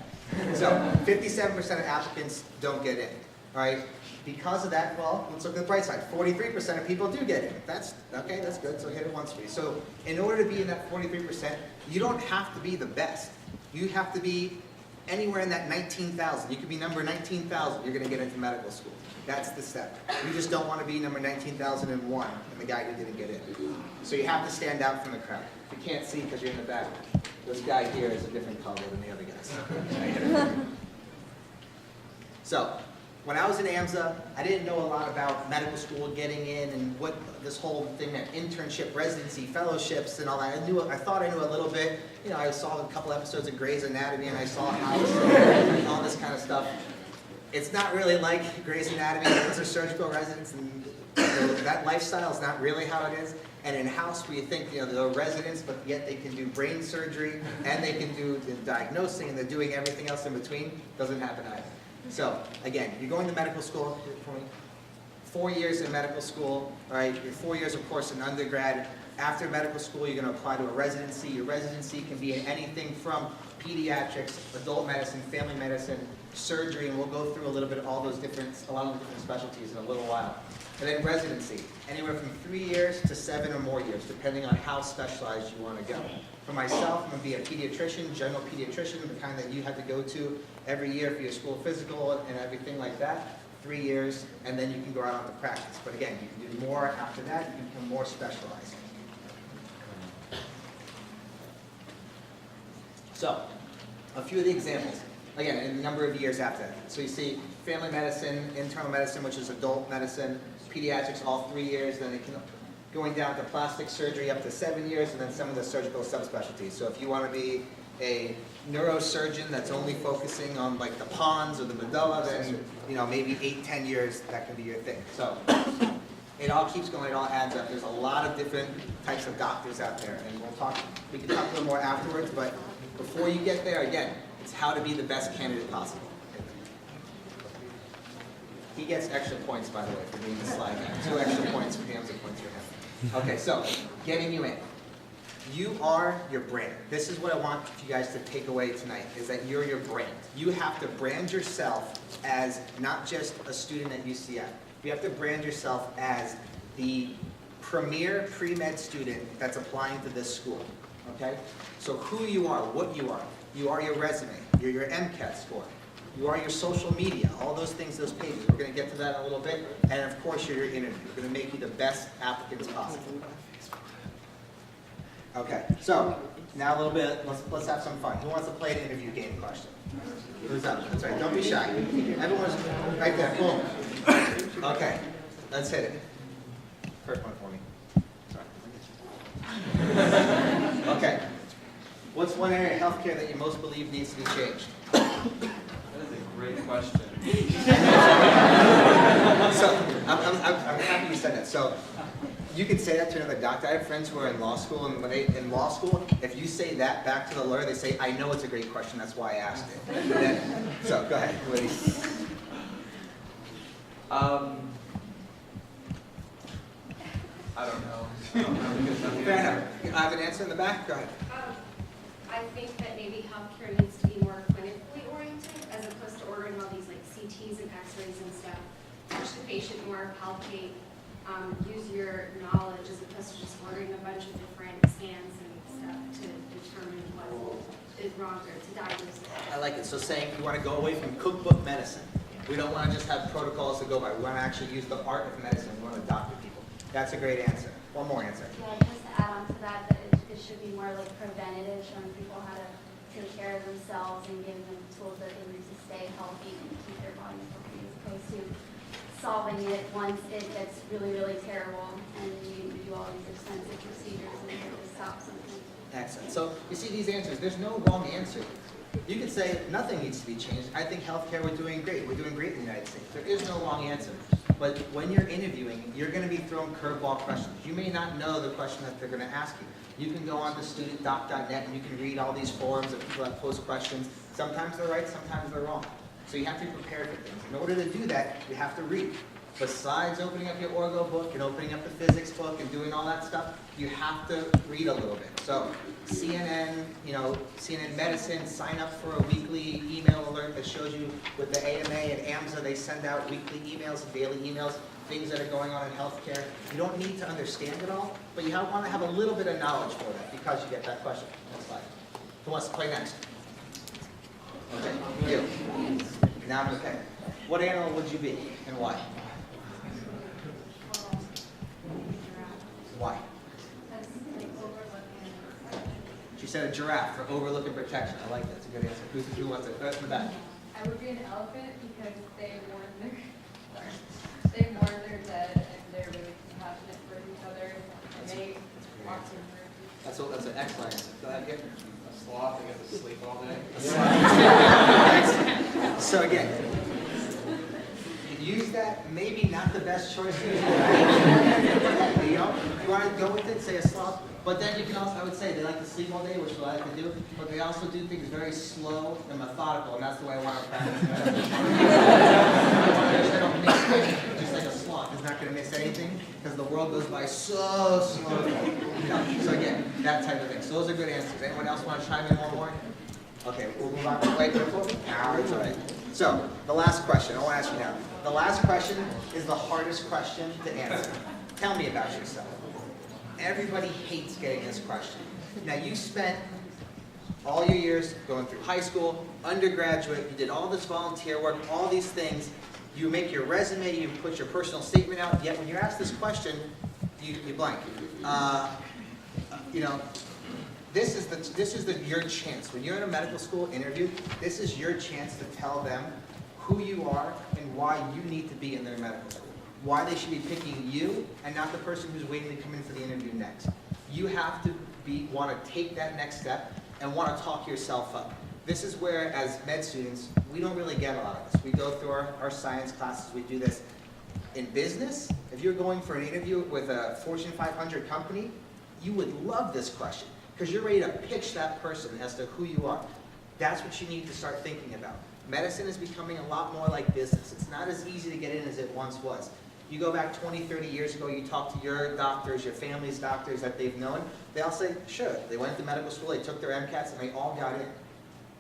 So 57% of applicants don't get in, all right? Because of that, well, let's look at the bright side. 43% of people do get in. That's okay, that's good, so hit it once for you. So in order to be in that 43%, you don't have to be the best. You have to be anywhere in that 19,000. You could be number 19,000, you're gonna get into medical school. That's the step. You just don't want to be number 19,001 and the guy who didn't get in. So you have to stand out from the crowd. If you can't see because you're in the back, this guy here is a different color than the other guys. So, when I was in AMSA, I didn't know a lot about medical school, getting in, and what this whole thing meant, internship, residency, fellowships, and all that. I thought I knew a little bit. I saw a couple episodes of Grey's Anatomy, and I saw House, and all this kind of stuff. It's not really like Grey's Anatomy. Those are surgical residents, and that lifestyle is not really how it is. And in House, we think they're residents, but yet they can do brain surgery, and they can do the diagnosing, and they're doing everything else in between. Doesn't happen either. So, again, you're going to medical school, 4 years in medical school, all right? Your 4 years, of course, in undergrad. After medical school, you're going to apply to a residency. Your residency can be in anything from pediatrics, adult medicine, family medicine, surgery, and we'll go through a lot of the different specialties in a little while. And then residency, anywhere from 3 years to 7 or more years, depending on how specialized you want to go. For myself, I'm going to be a pediatrician, general pediatrician, the kind that you have to go to every year for your school physical and everything like that. 3 years, and then you can go out into practice. But again, you can do more after that, you can become more specialized. So, a few of the examples. Again, in a number of years after that. So you see family medicine, internal medicine, which is adult medicine, pediatrics, all 3 years, then it can going down to plastic surgery up to 7 years, and then some of the surgical subspecialties. So if you want to be a neurosurgeon that's only focusing on like the pons or the medulla, then maybe 8-10 years that can be your thing. So it all keeps going, it all adds up. There's a lot of different types of doctors out there, and we can talk a little more afterwards, but before you get there, again, it's how to be the best candidate possible. He gets extra points, by the way, for being the slide guy. 2 extra points for him, 2 points for him. Okay, so, getting you in. You are your brand. This is what I want you guys to take away tonight, is that you're your brand. You have to brand yourself as not just a student at UCF. You have to brand yourself as the premier pre-med student that's applying to this school, okay? So who you are, what you are your resume, you're your MCAT score, you are your social media, all those things, those pages. We're going to get to that in a little bit. And of course, you're your interview. We're going to make you the best applicants possible. Okay, so now a little bit, let's have some fun. Who wants to play an interview game question? Who's up? That's right, don't be shy. Everyone's right there, boom. Okay, let's hit it. First one for me. Sorry. Okay. What's one area of healthcare that you most believe needs to be changed? That is a great question. So, I'm happy you said that. So, you can say that to another doctor. I have friends who are in law school, and when in law school, if you say that back to the lawyer, they say, I know it's a great question, that's why I asked it. So, go ahead, Woody. I don't know. Fair enough. I have an answer in the back? Go ahead. I think that maybe healthcare needs to be more clinically oriented as opposed to ordering all these like CTs and x-rays and stuff. Touch the patient more, palpate, use your knowledge as opposed to just ordering a bunch of different scans and stuff to determine what is wrong or to diagnose it. I like it. So saying you want to go away from cookbook medicine. We don't want to just have protocols to go by. We want to actually use the art of medicine. We want to doctor people. That's a great answer. One more answer. Yeah, just to add on to that, it should be more like preventative, showing people how to take care of themselves and giving them tools that they need to stay healthy and keep their bodies healthy, as opposed to solving it once it gets really, really terrible and you do all these expensive procedures and it to stop something. Excellent. So you see these answers, there's no wrong answer. You could say nothing needs to be changed. I think healthcare, we're doing great. We're doing great in the United States. There is no wrong answer. But when you're interviewing, you're going to be thrown curveball questions. You may not know the question that they're going to ask you. You can go on to studentdoc.net and you can read all these forums of people that post questions. Sometimes they're right, sometimes they're wrong. So you have to be prepared for things. In order to do that, you have to read. Besides opening up your Orgo book and opening up the physics book and doing all that stuff, you have to read a little bit. So CNN, CNN Medicine, sign up for a weekly email alert that shows you with the AMA and AMSA, they send out weekly emails, daily emails, things that are going on in healthcare. You don't need to understand it all, but you want to have a little bit of knowledge for that because you get that question. Next slide. Who wants to play next? Okay, you. Now I'm okay. What animal would you be and why? Why? She said a giraffe for overlooking protection. I like that. It's a good answer. Who wants it? Go ahead from the back. I would be an elephant because they mourn their dead and they're really compassionate for each other and they walk through. That's an excellent answer. Go ahead, get A sloth, I get to sleep all day. So again, use that, maybe not the best choice. You want to go with it, say a sloth, but then you can also, I would say, they like to sleep all day, which I like to do, but they also do things very slow and methodical, and that's the way I want to practice. They don't miss anything, just like a sloth is not going to miss anything, because the world goes by so slowly. So again, that type of thing. So those are good answers. Anyone else want to chime in one more? Okay, we'll move on. Wait, it's all right. So, the last question, I want to ask you now. The last question is the hardest question to answer. Tell me about yourself. Everybody hates getting this question. Now, you spent all your years going through high school, undergraduate, you did all this volunteer work, all these things. You make your resume, you put your personal statement out, yet when you're asked this question, you blank. This is your chance. When you're in a medical school interview, this is your chance to tell them who you are and why you need to be in their medical school. Why they should be picking you and not the person who's waiting to come in for the interview next. You have to want to take that next step and want to talk yourself up. This is where, as med students, we don't really get a lot of this. We go through our science classes, we do this. In business, if you're going for an interview with a Fortune 500 company, you would love this question, because you're ready to pitch that person as to who you are. That's what you need to start thinking about. Medicine is becoming a lot more like business. It's not as easy to get in as it once was. You go back 20, 30 years ago, you talk to your doctors, your family's doctors that they've known, they all say, sure, they went to medical school, they took their MCATs, and they all got in.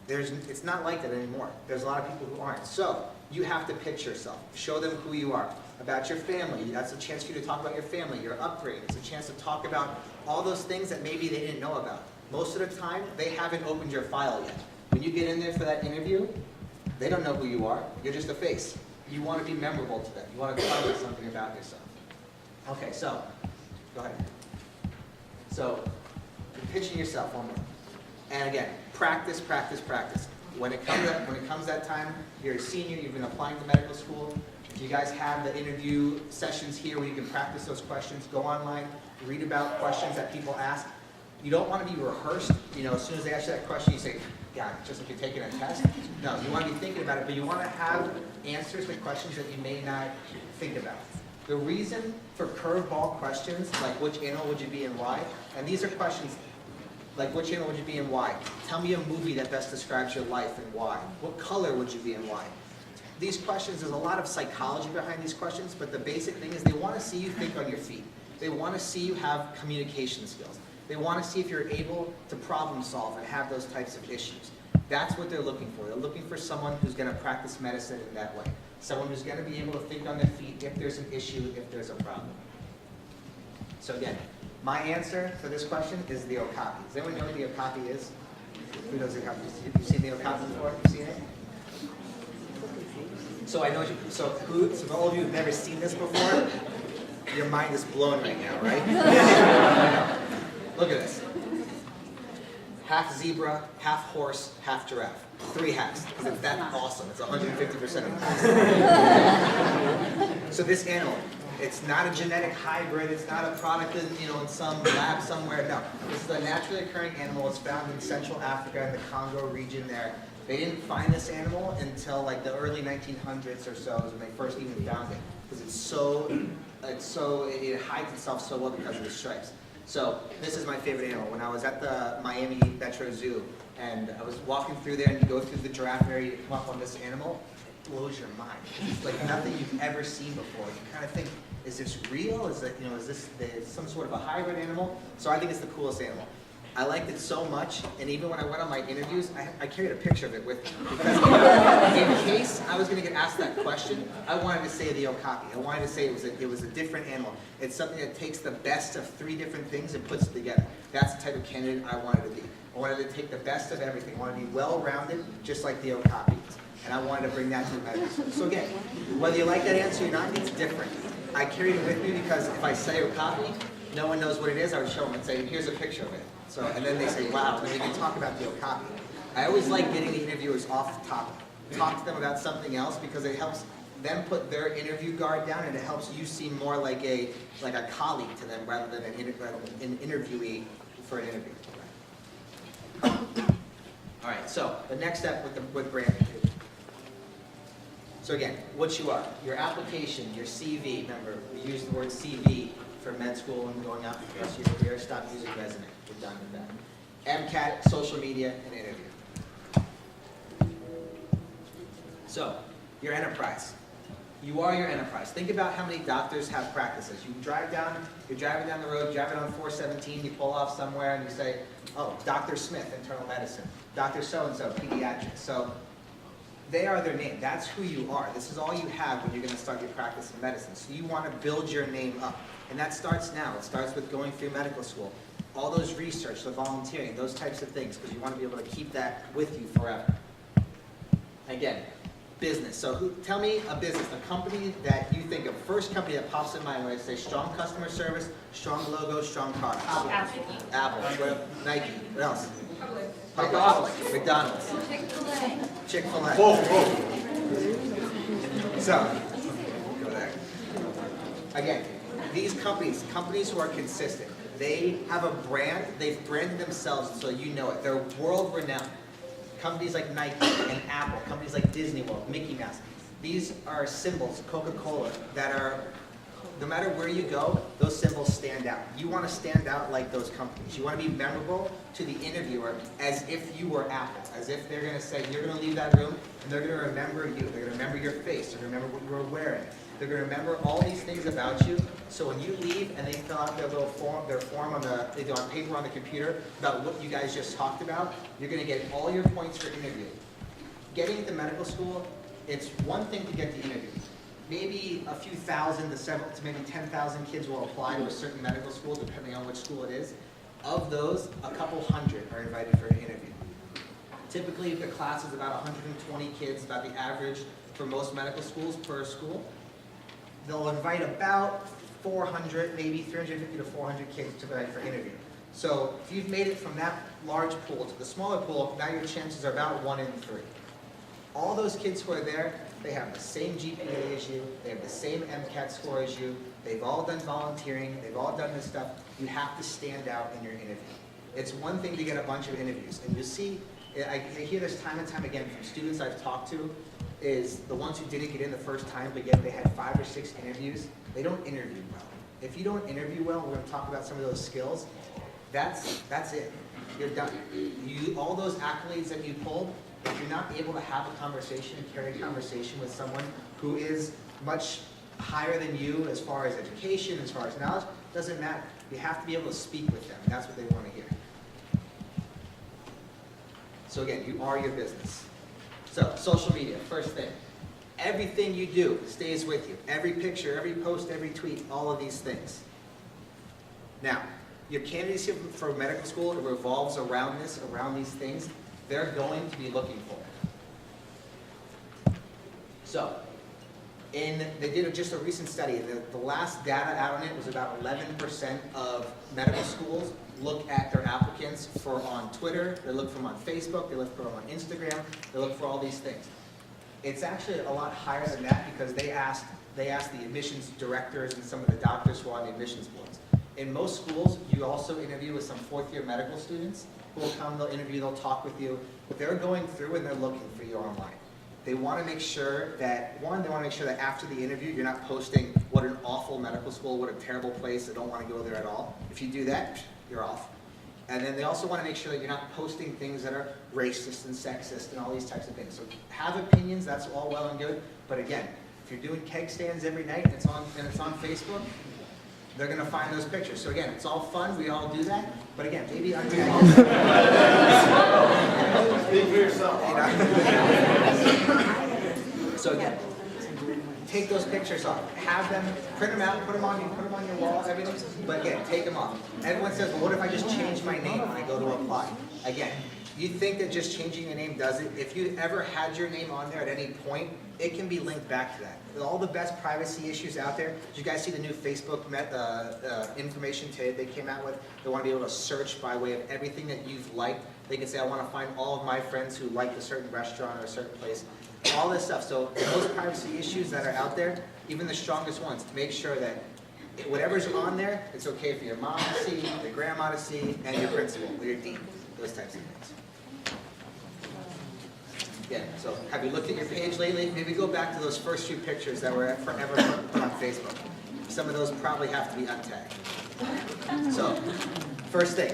It's not like that anymore. There's a lot of people who aren't. So, you have to pitch yourself. Show them who you are. About your family. That's a chance for you to talk about your family, your upbringing. It's a chance to talk about all those things that maybe they didn't know about. Most of the time, they haven't opened your file yet. When you get in there for that interview, they don't know who you are. You're just a face. You want to be memorable to them. You want to tell them something about yourself. Okay, so, go ahead. So, you're pitching yourself one more. And again, practice, practice, practice. When it comes that time, you're a senior, you've been applying to medical school. If you guys have the interview sessions here where you can practice those questions, go online, read about questions that people ask. You don't want to be rehearsed. As soon as they ask you that question, you say, yeah, just like you're taking a test. No, you want to be thinking about it, but you want to have answers to questions that you may not think about. The reason for curveball questions, like which animal would you be and why, and these are questions like which animal would you be and why? Tell me a movie that best describes your life and why. What color would you be and why? These questions, there's a lot of psychology behind these questions, but the basic thing is they want to see you think on your feet. They want to see you have communication skills. They want to see if you're able to problem solve and have those types of issues. That's what they're looking for. They're looking for someone who's going to practice medicine in that way. Someone who's going to be able to think on their feet if there's an issue, if there's a problem. So again, my answer for this question is the okapi. Does anyone know what the okapi is? Who knows the okapi? Have you seen the okapi before? Have you seen it? So I know so for all of you who've never seen this before, your mind is blown right now, right? Look at this. Half zebra, half horse, half giraffe. 3 halves, because it's that awesome. It's 150% of the So this animal, it's not a genetic hybrid, it's not a product in some lab somewhere. No, this is a naturally occurring animal. It's found in Central Africa, in the Congo region there. They didn't find this animal until like the early 1900s or so is when they first even found it, because it hides itself so well because of the stripes. So this is my favorite animal. When I was at the Miami Metro Zoo and I was walking through there and you go through the giraffe area, you come up on this animal, it blows your mind. It's like nothing you've ever seen before. You kind of think, is this real? Is it, is this some sort of a hybrid animal? So I think it's the coolest animal. I liked it so much, and even when I went on my interviews, I carried a picture of it with me. Because in case I was going to get asked that question, I wanted to say the okapi. I wanted to say it was a different animal. It's something that takes the best of 3 different things and puts it together. That's the type of candidate I wanted to be. I wanted to take the best of everything. I wanted to be well-rounded, just like the okapi. And I wanted to bring that to the medical school. So again, whether you like that answer or not, it's different. I carried it with me because if I say okapi, no one knows what it is. I would show them and say, here's a picture of it. So, and then they say, wow, and then we can talk about the okapi. I always like getting the interviewers off the topic. Talk to them about something else because it helps them put their interview guard down and it helps you seem more like a colleague to them rather than an interviewee for an interview. All right, so the next step with branding. So again, what you are, your application, your CV, remember, we use the word CV for med school and going out for the rest of your career, stop using resume. We're done with that. MCAT, social media, and interview. So, your enterprise. You are your enterprise. Think about how many doctors have practices. You're driving down the road, driving on 417, you pull off somewhere and you say, oh, Dr. Smith, internal medicine. Dr. So-and-so, pediatrics. So, they are their name. That's who you are. This is all you have when you're going to start your practice in medicine. So you want to build your name up. And that starts now. It starts with going through medical school. All those research, the volunteering, those types of things, because you want to be able to keep that with you forever. Again, business. So tell me a business, a company that you think of, first company that pops in mind when I say strong customer service, strong logo, strong product. Apple. Nike. What else? McDonald's. Chick-fil-A. So, go there. Again, these companies who are consistent, they have a brand, they've branded themselves so you know it. They're world renowned. Companies like Nike and Apple, companies like Disney World, Mickey Mouse. These are symbols, Coca-Cola, that are, no matter where you go, those symbols stand out. You want to stand out like those companies. You want to be memorable to the interviewer as if you were Apple, as if they're going to say, you're going to leave that room and they're going to remember you. They're going to remember your face. They're going to remember what you were wearing. They're going to remember all these things about you. So when you leave and they fill out their little form, they do on paper on the computer about what you guys just talked about, you're going to get all your points for interview. Getting into medical school, it's one thing to get the interview. Maybe a few thousand to maybe 10,000 kids will apply to a certain medical school, depending on which school it is. Of those, a couple hundred are invited for an interview. Typically, the class is about 120 kids, about the average for most medical schools per school. They'll invite about 400, maybe 350 to 400 kids to invite for interview. So if you've made it from that large pool to the smaller pool, now your chances are about 1 in 3. All those kids who are there, they have the same GPA as you, they have the same MCAT score as you, they've all done volunteering, they've all done this stuff. You have to stand out in your interview. It's one thing to get a bunch of interviews, and you see, I hear this time and time again from students I've talked to, is the ones who didn't get in the first time, but yet they had 5 or 6 interviews, they don't interview well. If you don't interview well, we're going to talk about some of those skills, that's it. You're done. All those accolades that you pulled, if you're not able to have a conversation and carry a conversation with someone who is much higher than you as far as education, as far as knowledge, doesn't matter. You have to be able to speak with them. That's what they want to hear. So again, you are your business. So, social media, first thing. Everything you do stays with you. Every picture, every post, every tweet, all of these things. Now, your candidacy for medical school, it revolves around this, around these things. They're going to be looking for it. So, they did just a recent study. The last data out on it was about 11% of medical schools look at their applicants on Twitter, they look for them on Facebook, they look for them on Instagram, they look for all these things. It's actually a lot higher than that because they asked the admissions directors and some of the doctors who are on the admissions boards. In most schools, you also interview with some 4th-year medical students, who will come, they'll interview, they'll talk with you. They're going through and they're looking for you online. They want to make sure that, one, they want to make sure that after the interview, you're not posting what an awful medical school, what a terrible place, I don't want to go there at all. If you do that, you're off. And then they also want to make sure that you're not posting things that are racist and sexist and all these types of things. So have opinions, that's all well and good. But again, if you're doing keg stands every night and it's on Facebook, they're going to find those pictures. So again, it's all fun, we all do that. But again, maybe untag. Speak for yourself. So again, take those pictures off. Have them, print them out, put them on your wall, everything. But again, take them off. Everyone says, well, what if I just change my name when I go to apply? Again, you think that just changing your name does it? If you ever had your name on there at any point, it can be linked back to that. With all the best privacy issues out there, did you guys see the new Facebook information today they came out with? They want to be able to search by way of everything that you've liked. They can say, I want to find all of my friends who liked a certain restaurant or a certain place. All this stuff. So those privacy issues that are out there, even the strongest ones, make sure that whatever's on there, it's okay for your mom to see, your grandma to see, and your principal or your dean. Those types of things. Yeah, so have you looked at your page lately? Maybe go back to those first few pictures that were forever put on Facebook. Some of those probably have to be untagged. So, first thing,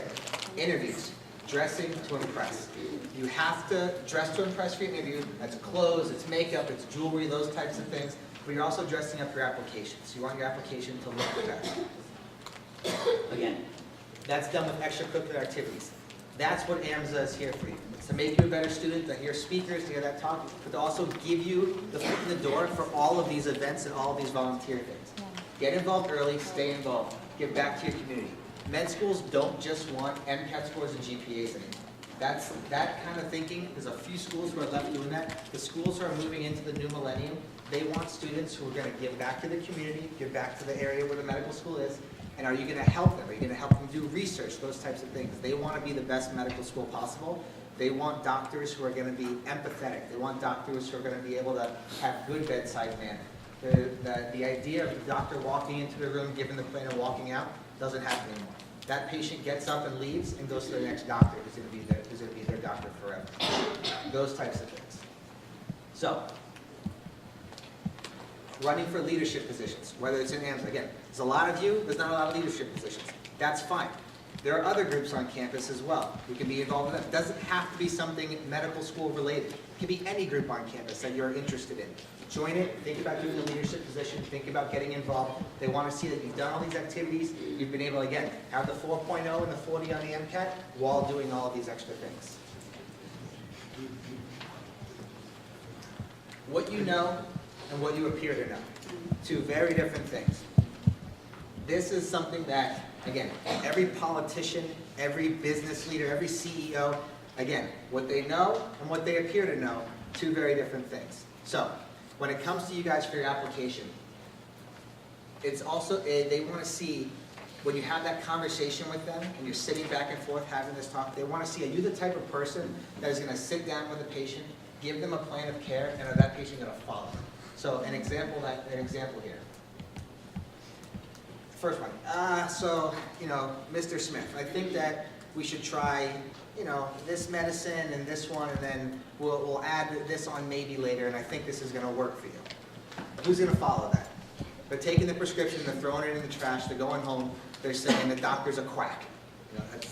interviews. Dressing to impress. You have to dress to impress for your interview. That's clothes, it's makeup, it's jewelry, those types of things. But you're also dressing up your application. So you want your application to look the best. Again, that's done with extracurricular activities. That's what AMSA is here for you. It's to make you a better student, to hear speakers, to hear that talk, but to also give you the foot in the door for all of these events and all of these volunteer things. Get involved early, stay involved, give back to your community. Med schools don't just want MCAT scores and GPAs anymore. That kind of thinking, there's a few schools who are left doing that. The schools who are moving into the new millennium, they want students who are going to give back to the community, give back to the area where the medical school is, and are you going to help them? Are you going to help them do research, those types of things? They want to be the best medical school possible. They want doctors who are going to be empathetic. They want doctors who are going to be able to have good bedside manner. The idea of the doctor walking into the room, giving the plan, and walking out doesn't happen anymore. That patient gets up and leaves and goes to the next doctor who's going to be their doctor forever. Those types of things. So, running for leadership positions, whether it's in AMSA. Again, there's a lot of you, there's not a lot of leadership positions. That's fine. There are other groups on campus as well. You can be involved in that. It doesn't have to be something medical school related. It can be any group on campus that you're interested in. Join it, think about doing a leadership position, think about getting involved. They want to see that you've done all these activities, you've been able to, again, have the 4.0 and the 40 on the MCAT while doing all of these extra things. What you know and what you appear to know. Two very different things. This is something that, again, every politician, every business leader, every CEO, again, what they know and what they appear to know, two very different things. So, when it comes to you guys for your application, it's also, they want to see, when you have that conversation with them and you're sitting back and forth having this talk, they want to see, are you the type of person that is going to sit down with a patient, give them a plan of care, and are that patient going to follow? So an example here. First one, Mr. Smith, I think that we should try, this medicine and this one, and then we'll add this on maybe later, and I think this is going to work for you. Who's going to follow that? They're taking the prescription, they're throwing it in the trash, they're going home, they're saying the doctor's a quack.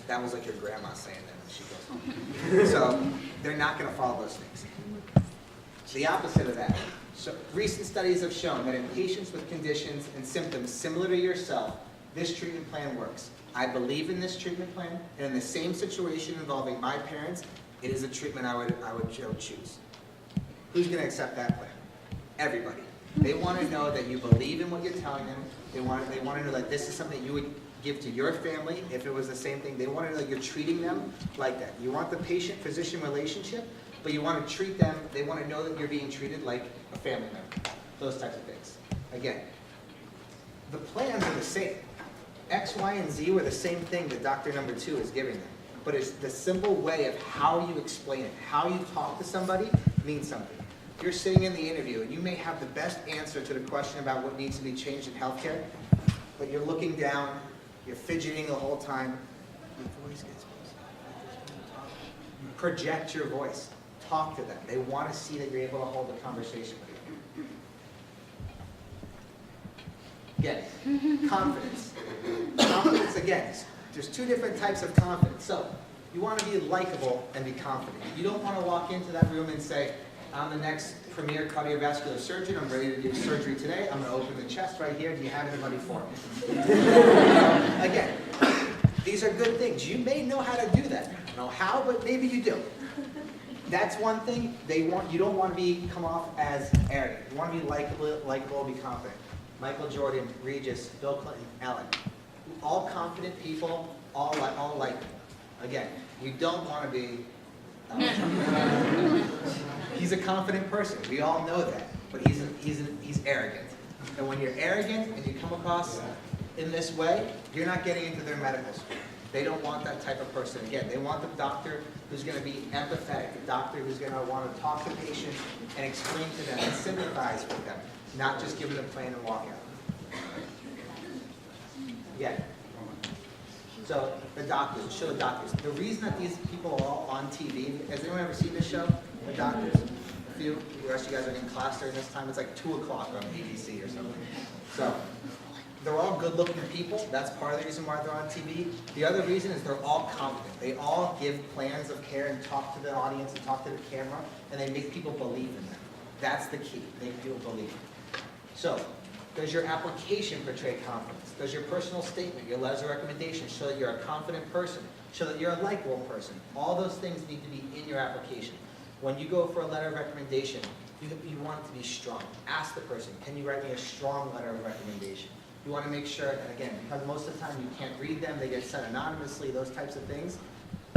That was like your grandma saying that when she goes home. So they're not going to follow those things. The opposite of that. So recent studies have shown that in patients with conditions and symptoms similar to yourself, this treatment plan works. I believe in this treatment plan, and in the same situation involving my parents, it is a treatment I would choose. Who's going to accept that plan? Everybody. They want to know that you believe in what you're telling them. They want to know that this is something you would give to your family if it was the same thing. They want to know that you're treating them like that. You want the patient-physician relationship, but you want to treat them, they want to know that you're being treated like a family member. Those types of things. Again, the plans are the same. X, Y, and Z were the same thing that Dr. Number 2 is giving them. But it's the simple way of how you explain it, how you talk to somebody means something. You're sitting in the interview and you may have the best answer to the question about what needs to be changed in healthcare, but you're looking down, you're fidgeting the whole time. Your voice gets project your voice. Talk to them. They want to see that you're able to hold a conversation with them. Again, confidence. Confidence, again, there's two different types of confidence. So, you want to be likable and be confident. You don't want to walk into that room and say, I'm the next premier cardiovascular surgeon. I'm ready to do surgery today. I'm going to open the chest right here. Do you have anybody for me? Again, these are good things. You may know how to do that. I don't know how, but maybe you do. That's one thing. You don't want to come off as arrogant. You want to be likable, be confident. Michael Jordan, Regis, Bill Clinton, Ellen. All confident people, all likable. Again, you don't want to be... he's a confident person. We all know that. But he's arrogant. And when you're arrogant and you come across in this way, you're not getting into their medical school. They don't want that type of person. Again, they want the doctor who's going to be empathetic, the doctor who's going to want to talk to patients and explain to them and sympathize with them, not just give them the plan and walk out. Again. So the doctors, show the doctors. The reason that these people are all on TV, has anyone ever seen this show? The doctors? A few? The rest of you guys are in class during this time. It's like 2 o'clock on ABC or something. So they're all good-looking people. That's part of the reason why they're on TV. The other reason is they're all confident. They all give plans of care and talk to the audience and talk to the camera, and they make people believe in them. That's the key. Make people believe. So, does your application portray confidence? Does your personal statement, your letters of recommendation show that you're a confident person? Show that you're a likable person? All those things need to be in your application. When you go for a letter of recommendation, you want it to be strong. Ask the person, can you write me a strong letter of recommendation? You want to make sure, and again, because most of the time you can't read them, they get sent anonymously, those types of things.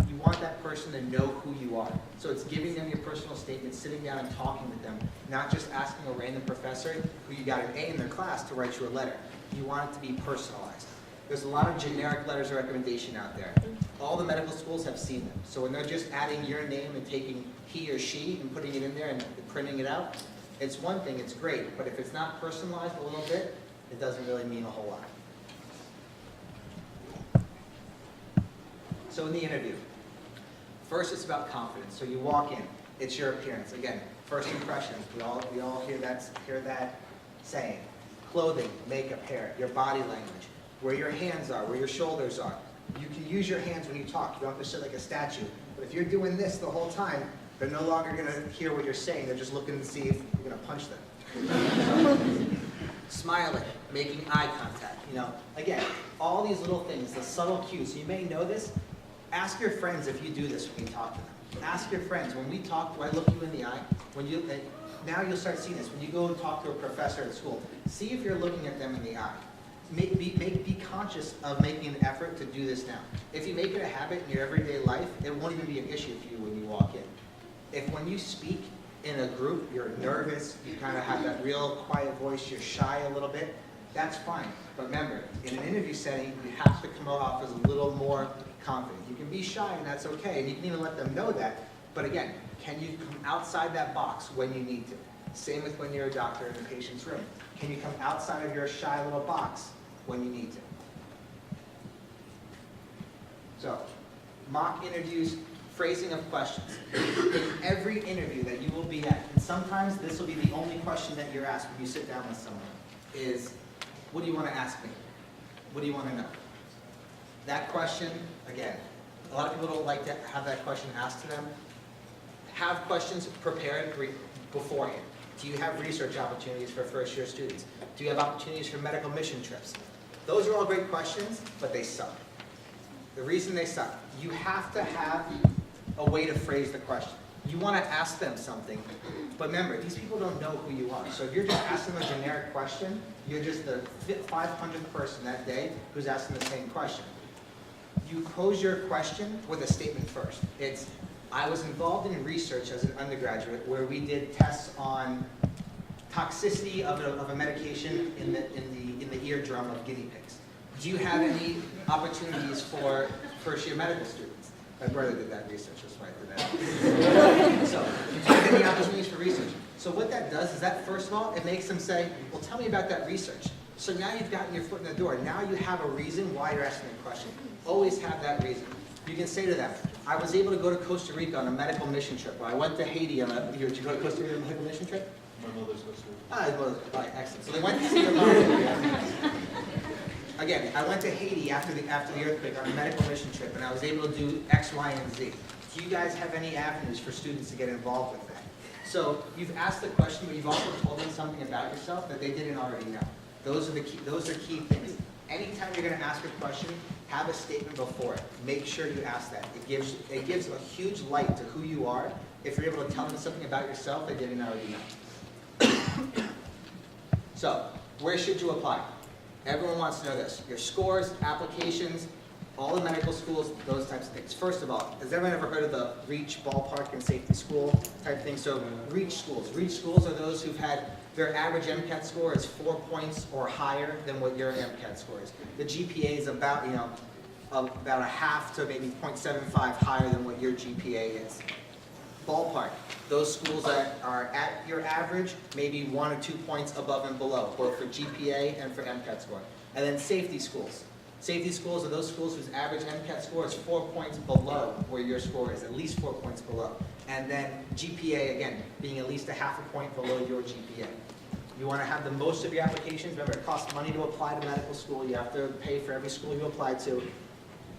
You want that person to know who you are. So it's giving them your personal statement, sitting down and talking with them, not just asking a random professor who you got an A in their class to write you a letter. You want it to be personalized. There's a lot of generic letters of recommendation out there. All the medical schools have seen them. So when they're just adding your name and taking he or she and putting it in there and printing it out, it's one thing, it's great. But if it's not personalized a little bit, it doesn't really mean a whole lot. So in the interview, first it's about confidence. So you walk in, it's your appearance. Again, first impressions, we all hear that saying. Clothing, makeup, hair, your body language, where your hands are, where your shoulders are. You can use your hands when you talk. You don't have to sit like a statue. But if you're doing this the whole time, they're no longer going to hear what you're saying. They're just looking to see if you're going to punch them. Smiling, making eye contact. Again, all these little things, the subtle cues. You may know this. Ask your friends if you do this when you talk to them. Ask your friends, when we talk, do I look you in the eye? Now you'll start seeing this. When you go and talk to a professor at school, see if you're looking at them in the eye. Be conscious of making an effort to do this now. If you make it a habit in your everyday life, it won't even be an issue for you when you walk in. If when you speak in a group, you're nervous, you kind of have that real quiet voice, you're shy a little bit, that's fine. But remember, in an interview setting, you have to come off as a little more confident. You can be shy and that's okay, and you can even let them know that. But again, can you come outside that box when you need to? Same with when you're a doctor in a patient's room. Can you come outside of your shy little box when you need to? So, mock interviews, phrasing of questions. In every interview that you will be at, and sometimes this will be the only question that you're asked when you sit down with someone, is, what do you want to ask me? What do you want to know? That question, again, a lot of people don't like to have that question asked to them. Have questions prepared beforehand. Do you have research opportunities for first-year students? Do you have opportunities for medical mission trips? Those are all great questions, but they suck. The reason they suck, you have to have a way to phrase the question. You want to ask them something, but remember, these people don't know who you are. So if you're just asking a generic question, you're just the 500th person that day who's asking the same question. You pose your question with a statement first. It's, I was involved in research as an undergraduate where we did tests on toxicity of a medication in the eardrum of guinea pigs. Do you have any opportunities for first-year medical students? My brother did that research, that's why I did that. So, do you have any opportunities for research? So what that does is that, first of all, it makes them say, well, tell me about that research. So now you've gotten your foot in the door. Now you have a reason why you're asking the question. Always have that reason. You can say to them, I was able to go to Costa Rica on a medical mission trip. Or I went to Haiti on a, did you go to Costa Rica on a medical mission trip? My mother's Costa Rica. Ah, it was, all right, excellent. So they went to see your mom. Again, I went to Haiti after the earthquake on a medical mission trip, and I was able to do X, Y, and Z. Do you guys have any avenues for students to get involved with that? So you've asked the question, but you've also told them something about yourself that they didn't already know. Those are key things. Anytime you're going to ask a question, have a statement before it. Make sure you ask that. It gives a huge light to who you are if you're able to tell them something about yourself they didn't already know. So, where should you apply? Everyone wants to know this. Your scores, applications, all the medical schools, those types of things. First of all, has everyone ever heard of the REACH ballpark and safety school type thing? So REACH schools. REACH schools are those who've had their average MCAT score is 4 points or higher than what your MCAT score is. The GPA is about, about a half to maybe 0.75 higher than what your GPA is. Ballpark. Those schools that are at your average, maybe 1 or 2 points above and below, both for GPA and for MCAT score. And then safety schools. Safety schools are those schools whose average MCAT score is 4 points below where your score is, at least 4 points below. And then GPA, again, being at least a half a point below your GPA. You want to have the most of your applications. Remember, it costs money to apply to medical school. You have to pay for every school you apply to.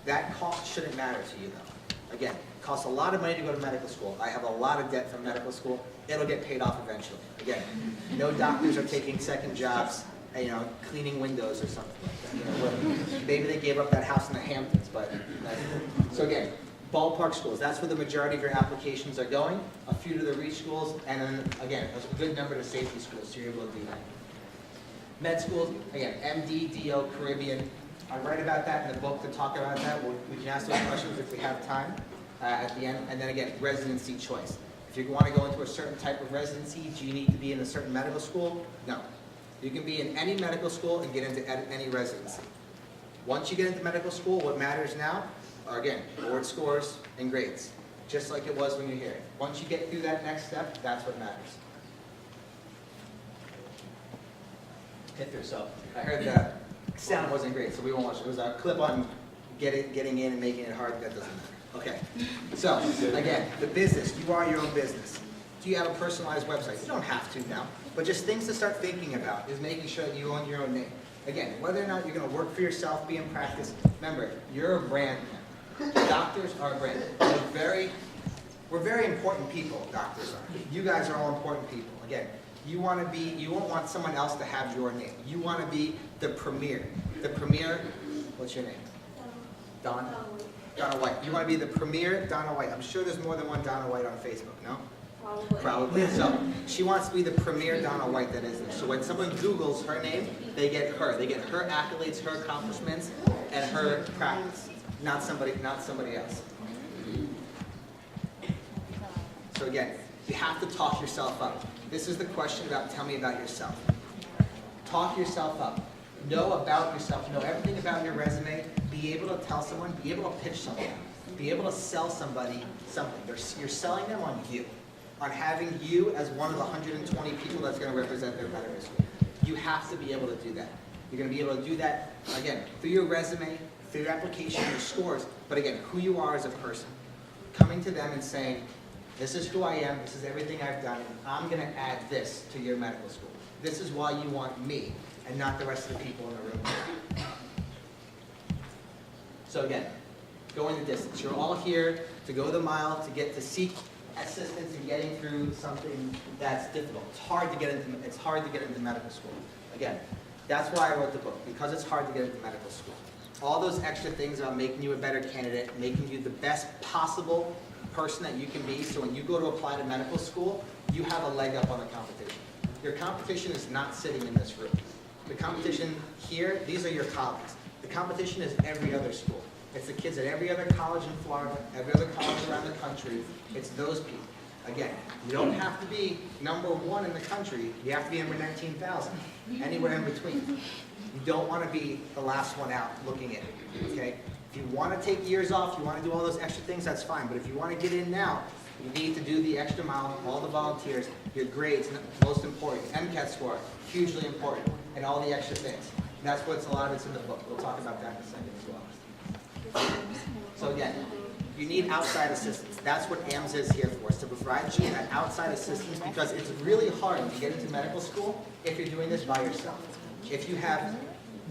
That cost shouldn't matter to you, though. Again, it costs a lot of money to go to medical school. I have a lot of debt from medical school. It'll get paid off eventually. Again, no doctors are taking second jobs, cleaning windows or something like that. Maybe they gave up that house in the Hamptons, but so again, ballpark schools. That's where the majority of your applications are going. A few to the REACH schools, and then again, a good number to safety schools, so you're able to do that. Med schools, again, MD, DO, Caribbean. I write about that in the book to talk about that. We can ask those questions if we have time at the end. And then again, residency choice. If you want to go into a certain type of residency, do you need to be in a certain medical school? No. You can be in any medical school and get into any residency. Once you get into medical school, what matters now are, again, board scores and grades, just like it was when you're here. Once you get through that next step, that's what matters. Hit through. So I heard the sound wasn't great, so we won't watch it. It was a clip on getting in and making it hard. That doesn't matter. Okay. So again, the business. You are your own business. Do you have a personalized website? You don't have to now, but just things to start thinking about is making sure that you own your own name. Again, whether or not you're going to work for yourself, be in practice, remember, you're a brand. Doctors are a brand. We're very important people, doctors are. You guys are all important people. Again, you won't want someone else to have your name. You want to be the premier. The premier, what's your name? Donna? Donna White. You want to be the premier Donna White. I'm sure there's more than one Donna White on Facebook, no? Probably. So she wants to be the premier Donna White that is there. So when someone Googles her name, they get her. They get her accolades, her accomplishments, and her practice. Not somebody else. So again, you have to talk yourself up. This is the question about tell me about yourself. Talk yourself up. Know about yourself. Know everything about your resume. Be able to tell someone. Be able to pitch someone. Be able to sell somebody something. You're selling them on you. On having you as one of the 120 people that's going to represent their medical school. You have to be able to do that. You're going to be able to do that, again, through your resume, through your application, your scores, but again, who you are as a person. Coming to them and saying, this is who I am, this is everything I've done, and I'm going to add this to your medical school. This is why you want me, and not the rest of the people in the room. So again, going the distance. You're all here to go the mile, to seek assistance in getting through something that's difficult. It's hard to get into medical school. Again, that's why I wrote the book, because it's hard to get into medical school. All those extra things about making you a better candidate, making you the best possible person that you can be, so when you go to apply to medical school, you have a leg up on the competition. Your competition is not sitting in this room. The competition here, these are your colleagues. The competition is every other school. It's the kids at every other college in Florida, every other college around the country. It's those people. Again, you don't have to be #1 in the country. You have to be number 19,000, anywhere in between. You don't want to be the last one out looking at it, okay? If you want to take years off, you want to do all those extra things, that's fine. But if you want to get in now, you need to do the extra mile, all the volunteers, your grades, most important, MCAT score, hugely important, and all the extra things. And that's what's a lot of it's in the book. We'll talk about that in a second as well. So again, You need outside assistance. That's what AMSA is here for, is to provide you that outside assistance, because it's really hard to get into medical school if you're doing this by yourself. If you have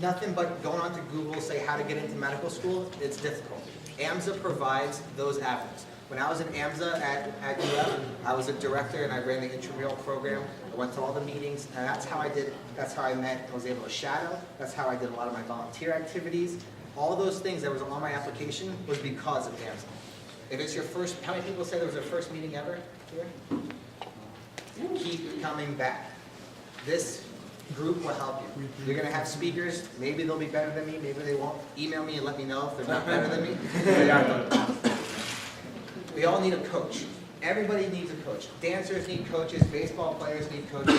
nothing but going onto Google, say how to get into medical school, it's difficult. AMSA provides those avenues. When I was in AMSA at UF, I was a director and I ran the intramural program. I went to all the meetings, and that's how I met and was able to shadow. That's how I did a lot of my volunteer activities. All those things that was on my application was because of AMSA. If it's your first, how many people say that was their first meeting ever here? Keep coming back. This group will help you. You're going to have speakers. Maybe they'll be better than me. Maybe they won't. Email me and let me know if they're not better than me. They are though. We all need a coach. Everybody needs a coach. Dancers need coaches. Baseball players need coaches.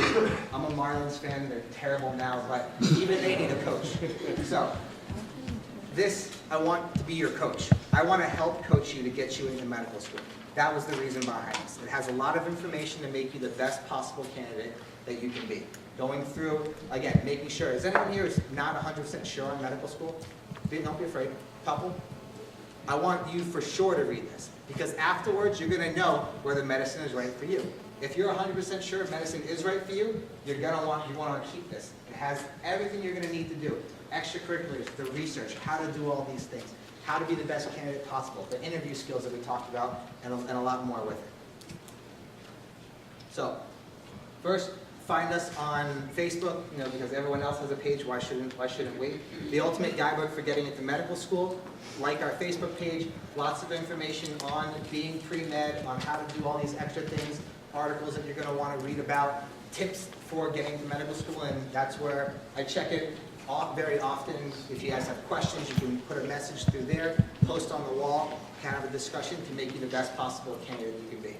I'm a Marlins fan. They're terrible now, but even they need a coach. So, I want to be your coach. I want to help coach you to get you into medical school. That was the reason behind this. It has a lot of information to make you the best possible candidate that you can be. Going through, again, making sure. Is anyone here who's not 100% sure on medical school? Don't be afraid. Couple? I want you for sure to read this, because afterwards you're going to know whether medicine is right for you. If you're 100% sure medicine is right for you, you want to keep this. It has everything you're going to need to do. Extracurriculars, the research, how to do all these things, how to be the best candidate possible, the interview skills that we talked about, and a lot more with it. So, first, find us on Facebook, because everyone else has a page. Why shouldn't we? The Ultimate Guidebook for Getting into Medical School. Like our Facebook page, lots of information on being pre-med, on how to do all these extra things, articles that you're going to want to read about, tips for getting to medical school, and that's where I check it very often. If you guys have questions, you can put a message through there, post on the wall, kind of a discussion to make you the best possible candidate you can be.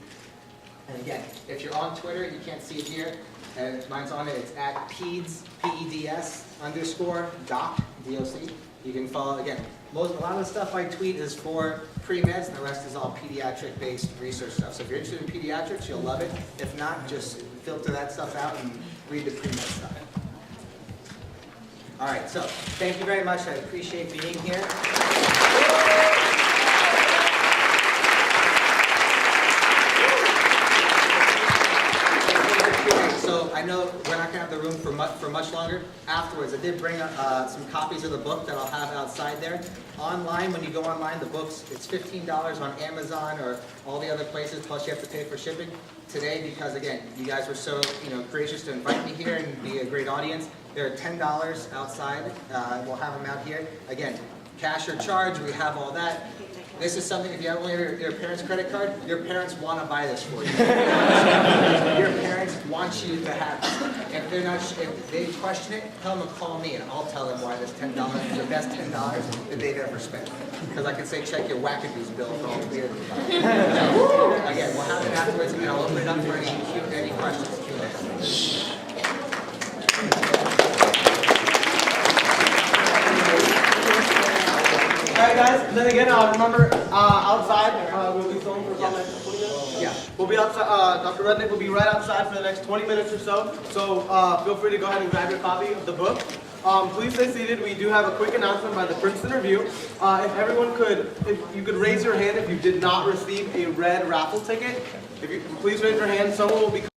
And again, if you're on Twitter, you can't see it here, and mine's on it, it's at PEDS, PEDS _doc, DOC. You can follow, again, a lot of the stuff I tweet is for pre-meds, and the rest is all pediatric-based research stuff. So if you're interested in pediatrics, you'll love it. If not, just filter that stuff out and read the pre-med stuff. All right, so thank you very much. I appreciate being here. So I know we're not going to have the room for much longer. Afterwards, I did bring some copies of the book that I'll have outside there. Online, when you go online, the books, it's $15 on Amazon or all the other places, plus you have to pay for shipping. Today, because again, you guys were so gracious to invite me here and be a great audience, they're $10 outside. We'll have them out here. Again, cash or charge, we have all that. This is something, if you have only your parents' credit card, your parents want to buy this for you. Your parents want you to have this. If they question it, tell them to call me and I'll tell them why this $10 is the best $10 that they've ever spent. Because I can say, check your Wackadoos bill for all the beer. Again, we'll have it afterwards and I'll open it up for any questions. Q&A. Alright guys, then again, remember, outside, we'll be filming for about 20 minutes? Yeah. We'll be outside, Dr. Rednick will be right outside for the next 20 minutes or so. So feel free to go ahead and grab your copy of the book. Please stay seated. We do have a quick announcement by the Princeton Review. If you could raise your hand if you did not receive a red raffle ticket. If you please raise your hand, someone will be